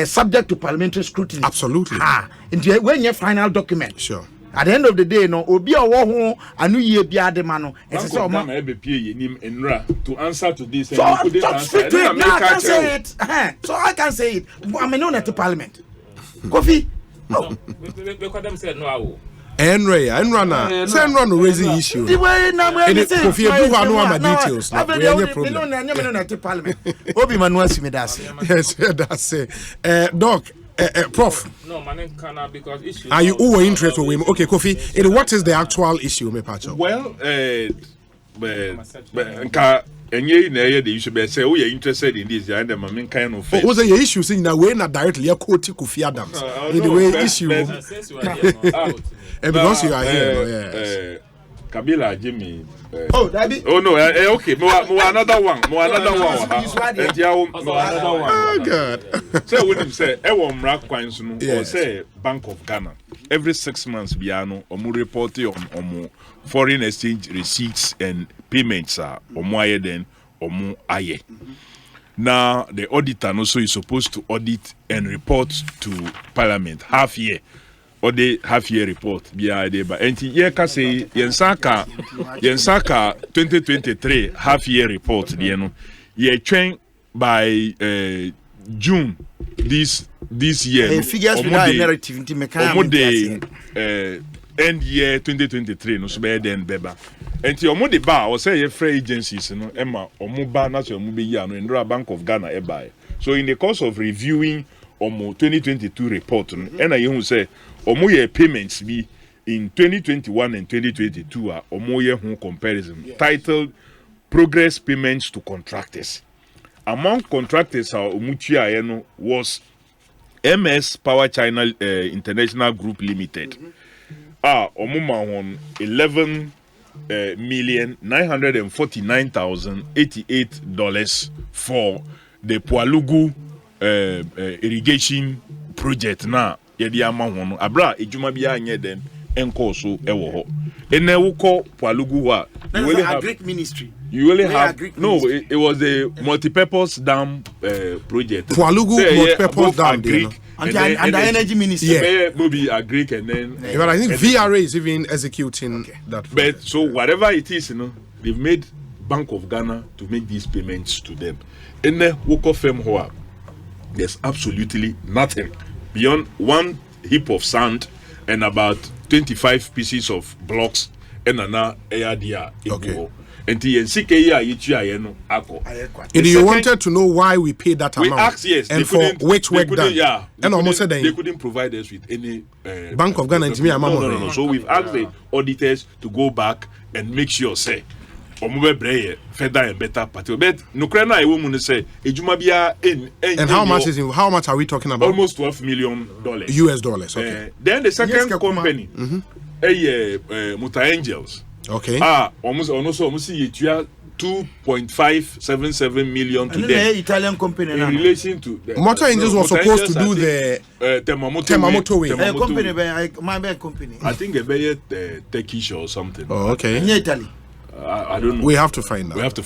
subject to parliamentary scrutiny.
Absolutely.
And when your final document.
Sure.
At the end of the day, no, obi a wo anu ye bia de ma no.
To answer to this,
so I can say it. So I can say it. I'm known at the parliament. Kofi.
Enra no raising issue.
The way now
Kofi do no details.
Parliament. Obi Manuel Simedase.
Yes, that's it. Doc, Prof.
No, man, can because issue.
Are you all interested with him? Okay, Kofi. What is the actual issue, me pacho?
Well, enye na the issue be say we are interested in this and the kind of
was the issue saying that we not directly quote Kofi Adams in the way issue and because you are here
Kabila Jimmy
oh
no okay another one
oh god
so when him say e won mra kwan so no or say Bank of Ghana every 6 months biano omu report on foreign exchange receipts and payments are omu then omu aye. Now the auditor also is supposed to audit and report to Parliament half year or the half year report biya de ba enti ye ka say yensaka 2023 half year report there no ye twen by June this year
figures without narrative nti me kan
end year 2023 no so be den beba enti omo de ba o say ye free agencies no ema omo ba na so omo be yi ano Ndra Bank of Ghana e buy. So in the course of reviewing omo 2022 report no na ye hu say omo ye payments be in 2021 and 2022 omo ye hu comparison titled Progress Payments to Contractors. Among contractors omo tua no was MS Power China International Group Limited. Omuma on $11,949,088 for the Pualugu irrigation project na yedi ama hono abra ejuma bia anye den enko so ewo ho ene wo ko Pualugu wa
you really have Greek ministry
you really have no it was a multi-purpose dam project
Pualugu multi-purpose dam
Greek and the energy ministry
maybe a Greek and then
but I think VRA is even executing that
but so whatever it is they've made Bank of Ghana to make these payments to them in the Woko firm hoa there's absolutely nothing beyond one heap of sand and about 25 pieces of blocks and an area.
Okay.
And you
wanted to know why we paid that amount.
We asked, yes,
and for which work done.
Yeah,
and almost said
they couldn't provide us with any
Bank of Ghana.
No. So we've asked the auditors to go back and make sure, say, omo be further and better party. But no krana e wo mu say ejuma bia
and how much are we talking about?
Almost $12 million.
US dollars. Okay.
Then the second company Muta Angels.
Okay.
Almost see 2.577 million to them.
Italian company
in relation to
Motor Angels was supposed to do the Temamoto way.
Company.
I think a Turkish or something.
Oh, okay.
In Italy.
I don't know.
We have to find out.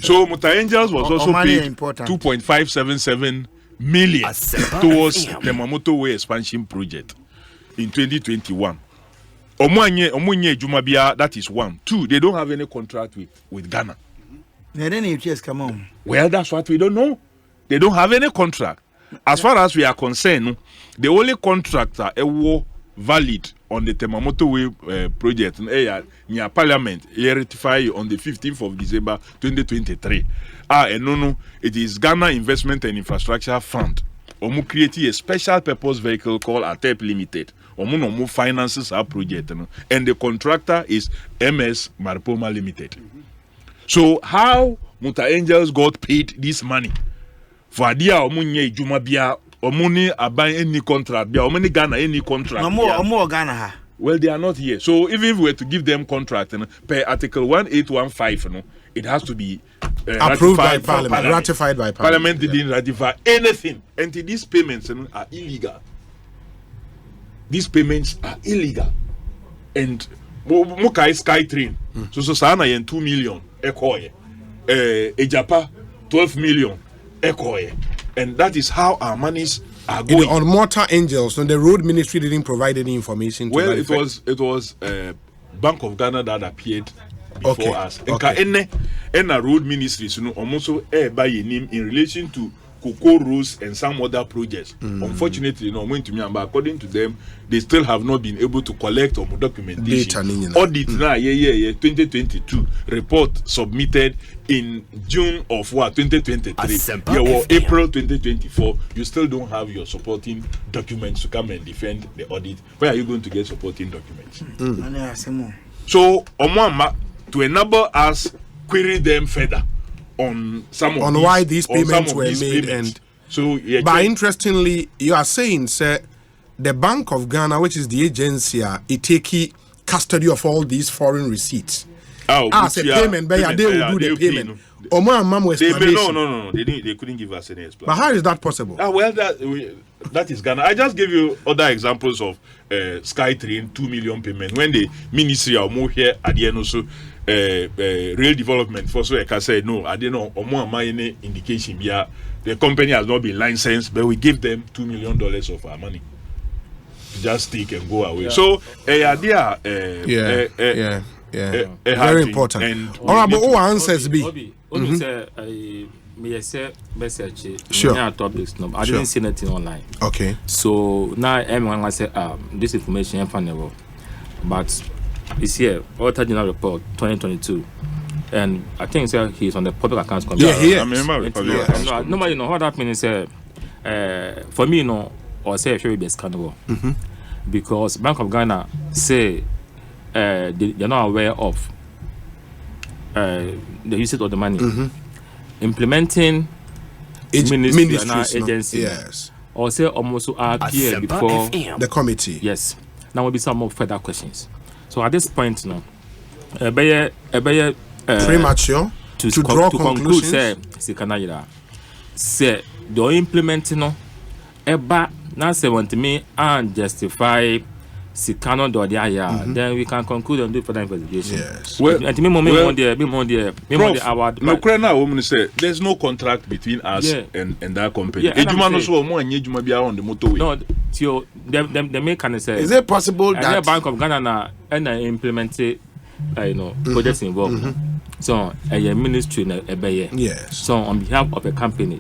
So Muta Angels was also paid 2.577 million towards the Temamoto way expansion project in 2021. That is 1. 2, they don't have any contract with Ghana. Well, that's what we don't know. They don't have any contract. As far as we are concerned, the only contractor valid on the Temamoto Way project near Parliament ratified on the 15th of December 2023. It is Ghana Investment and Infrastructure Fund. Omu created a special purpose vehicle called ATEP Limited. Omu finances our project, and the contractor is MS Marpoma Limited. So how Muta Angels got paid this money? For dia omu nye ijuma bia omu ni aban any contract bia omu ni Ghana any contract.
Omu Ghana.
Well, they are not here. So even if we were to give them contract per Article 1815, it has to be
approved by Parliament, ratified by
Parliament. Didn't ratify anything, and these payments are illegal. These payments are illegal, and Mukai Sky Train. So Sana yen 2 million Ekoye, Ejapa 12 million Ekoye, and that is how our monies are going.
On Motor Angels, the road ministry didn't provide any information.
Well, it was Bank of Ghana that appeared before us. And a road ministries, almost by name in relation to Cocoa Rose and some other projects. Unfortunately, but according to them, they still have not been able to collect or documentation. Audit 2022 report submitted in June of 2023. April 2024. You still don't have your supporting documents to come and defend the audit. Where are you going to get supporting documents? So, to enable us query them further on some of
why these payments were made, and
so
but interestingly, you are saying, sir, the Bank of Ghana, which is the agency, it take custody of all these foreign receipts. As a payment, they will do the payment. No,
they couldn't give us any explanation.
But how is that possible?
Well, that is Ghana. I just give you other examples of SkyTrain 2 million payment when the ministry are more here at the end also. Real development for so I can say no, I don't know or more any indication here. The company has not been licensed, but we give them $2 million of our money to just take and go away. So
very important. And all right, but who answers be? Sure.
Topics, no, I didn't see anything online.
Okay.
So now everyone say this information is funny, but it's here, Auditor General Report 2022, and I think he's on the Public Accounts Committee.
Yeah, he is.
Nobody know what that means. For me, or say it should be scandal, because Bank of Ghana say they're not aware of the usage of the money, implementing ministry and agency.
Yes.
Or say almost appear before
the committee.
Yes. Now will be some more further questions. So at this point, premature to draw conclusions. Say the implementing now say want me and justify Sikano do then we can conclude and do further investigation.
Yes.
There's
no contract between us and that company.
No, the main can say
is it possible that
the Bank of Ghana and implemented projects involved. So a ministry
yes.
So on behalf of a company,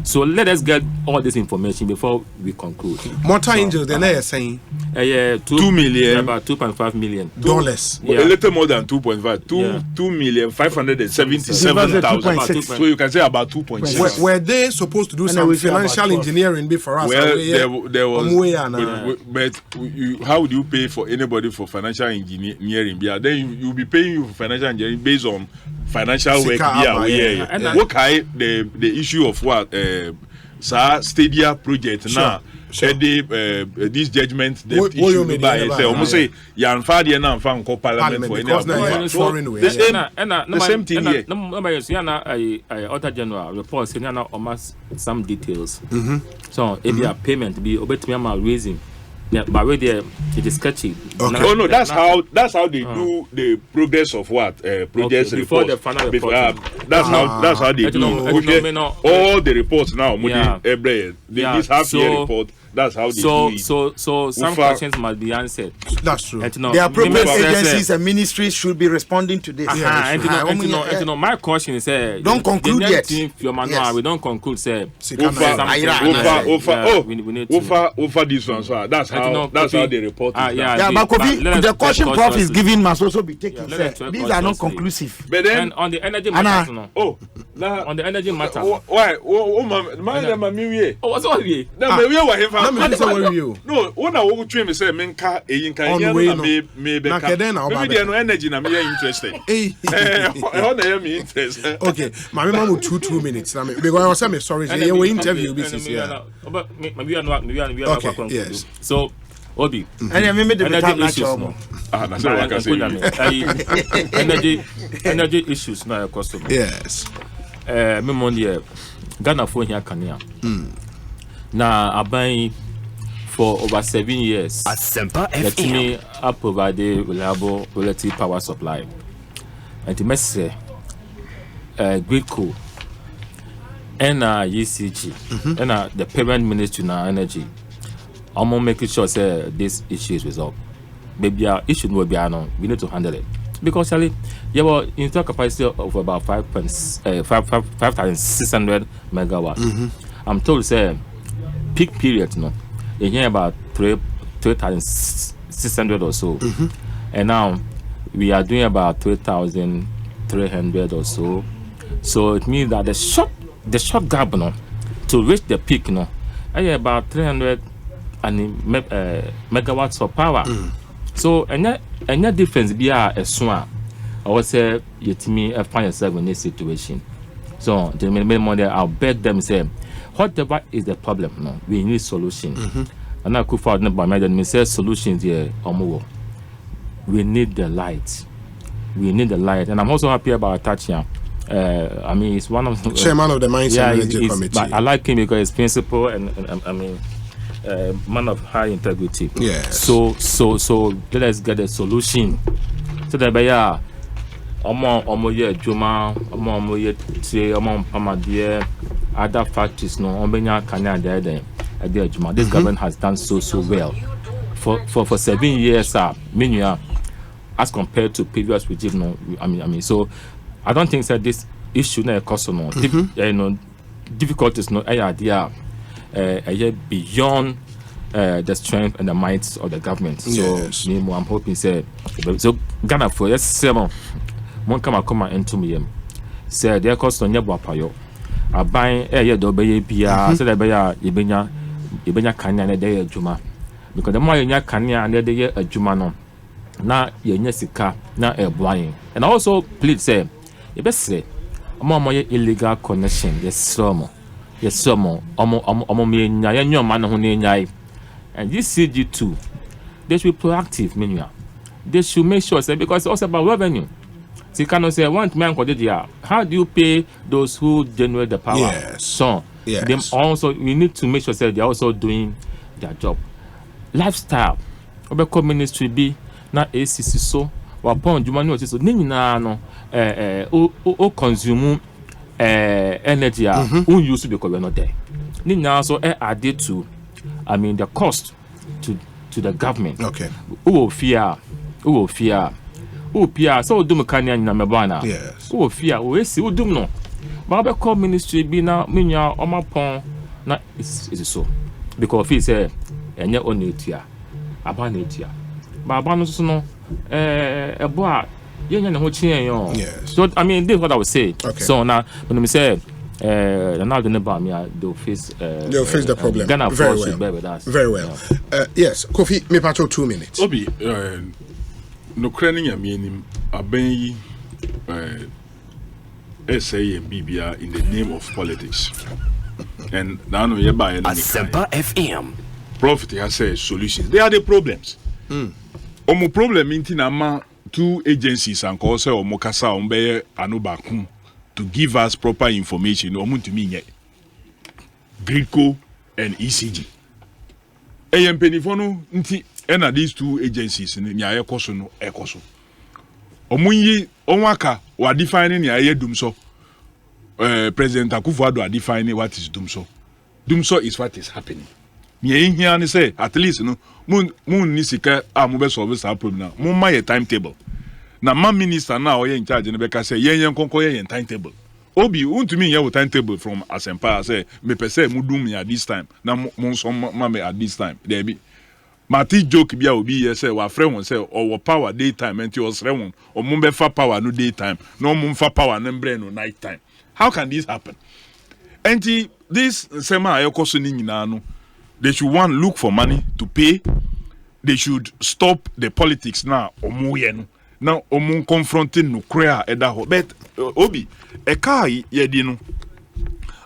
So let us get all this information before we conclude.
Motor Angels, then they are saying
2 million,
about 2.5 million
dollars.
A little more than 2.5, 2,577,000. So you can say about 2.6.
Were they supposed to do some financial engineering before us?
Well, there was. But how would you pay for anybody for financial engineering? Yeah, then you'll be paying you for financial engineering based on financial work. The issue of what Stadia project now. This judgment issued by almost say Yanfadi and Fan Parliament for any the same thing here.
Auditor General report saying almost some details. So if your payment to be obey to me raising. Yeah, but where it is sketchy.
Okay. Oh no, that's how they do the progress of what projects
before
reports.
the final report.
That's how they do. All the reports now. This half-year report. That's how they do it.
So some questions must be answered.
That's true.
The appropriate agencies and ministries should be responding to this.
My question is,
don't conclude yet.
We don't conclude. Say,
over this one. So that's how they report it.
But the question Prof is giving must also be taken. These are not conclusive.
But then
on the energy matter, on the energy matter.
Why? What's all we? No, when I walk to him, say, Menka, maybe energy, I'm interested.
Okay, my mom will 2 minutes. Because I was sorry, they were interview business here. Okay, yes.
So, Obi,
and I remember the
energy issues now, a customer.
Yes.
Memonia, Ghana for here, Kenya. Now, I buy for over 7 years. Let me provide reliable relative power supply. And the message, Great Cool, and ECG, and the Parent Ministry now energy. I'm gonna make sure say this issue is resolved. Maybe our issue will be we need to handle it because actually, you have an installed capacity of about 5,600 megawatts. I'm told say peak period, you hear about 3,600 or so, and now we are doing about 3,300 or so. So it means that the short gap, to reach the peak, about 300 megawatts of power. So any difference be a swan. I would say me find yourself in this situation. So the minimum there, I'll beg them say, whatever is the problem, we need solution. And I could find by my me say solutions here. We need the light. We need the light, and I'm also happy about Tachia. I mean, it's one of the
chairman of the Mines and Energy Committee.
I like him because he's principal and I mean, man of high integrity.
Yes.
So let us get a solution. So that by Juma, other factories this government has done so well for 7 years. As compared to previous regime, I mean, so I don't think that this issue na cause difficulties idea beyond the strength and the might of the government.
Yes.
So I'm hoping so Ghana for yes 7 one come into me say their cost on your payo I buy do be bia say that ibenya kanya na dey adwuma because the more you kanya na dey adwuma no na yenya sika na blind. And I also plead say you best say illegal connection yes some me nya man ho na and this CG2 they should be proactive media. They should make sure say because it's also about revenue. So you cannot say one man how do you pay those who generate the power?
Yes.
So them also we need to make sure that they're also doing their job. Lifestyle Obeko ministry be na ACC so wapon juma ni so ni nyina no o consume energy use because we're not there. Ni nyina so added to the cost to the government.
Okay.
Who fear so dum kan nyina mebana.
Yes.
Who fear we see dum no Baba call ministry be na minya omapon na is so because he say enye onetia aba na etia baba no so no ebo a yenya ne ho chien yo. So I mean this is what I would say. Okay. So now when we say now the neighbor me they'll face
the problem
Ghana
very
well.
With us. Very well. Yes, Kofi me patrol 2 minutes.
Obi no craning ya meaning aben say and BBR in the name of politics. And now you buy an
Asempa FM.
Profit has said solutions. They are the problems. Omo problem in ama 2 agencies and call say omokasa ombe anubakum to give us proper information. Omo to me Grico and ECG. AM Penifonu nti ena these 2 agencies ni nya ekoso no ekoso. Omunyi onwaka wa defining ya dumso. President Akufo-Addo are defining what is dumso. Dumso is what is happening. Me here ni say at least no mun ni sika amube solve sa problem na. Mun ma ye timetable. Na man minister na oye in charge ni beka say yen konko yen timetable. Obi untumi yen wo timetable from Asempa say me pese mudum me at this time. Na mun so ma me at this time. There be Mati joke bia obi ye say wa frɛ won say or power daytime enti o srɛ won o mun be fa power no daytime no mun fa power no mbre no night time. How can this happen? And this sema ayokoso ni nyina no, they should look for money to pay. They should stop the politics now. Omuye no. Now omun confronting no crea edaho. But obi ekai yedi no.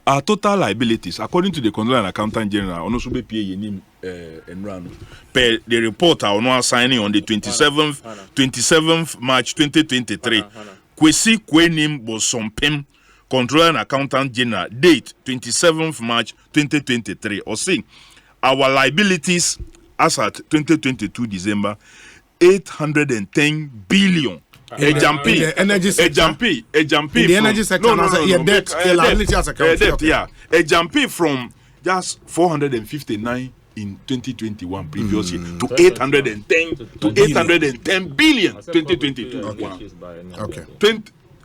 Our total liabilities, according to the Controller and Accountant General, ono sube pay yenim enrano. Per the report are no signing on the 27th March 2023. Kwesi kwenim bosompem Controller and Accountant General, date 27th March 2023. Or saying our liabilities as at 2022 December 810 billion. A jumpy the energy sector. A jumpy from just 459 in 2021 previous year to 810 billion 2022.
Okay.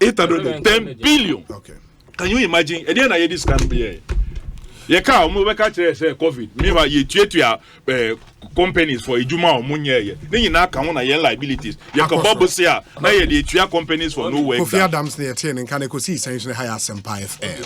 810 billion.
Okay.
Can you imagine? And then I this can be ye ka o mo be ka kire say covid me ba ye tuatua companies for ejuma o munye ye ne nyina ka ho na ye liabilities ye ko bobo say na ye dey tua companies for no work.
Kofi Adams na ye tie ne kan e ko si sense ne high Asempa FM.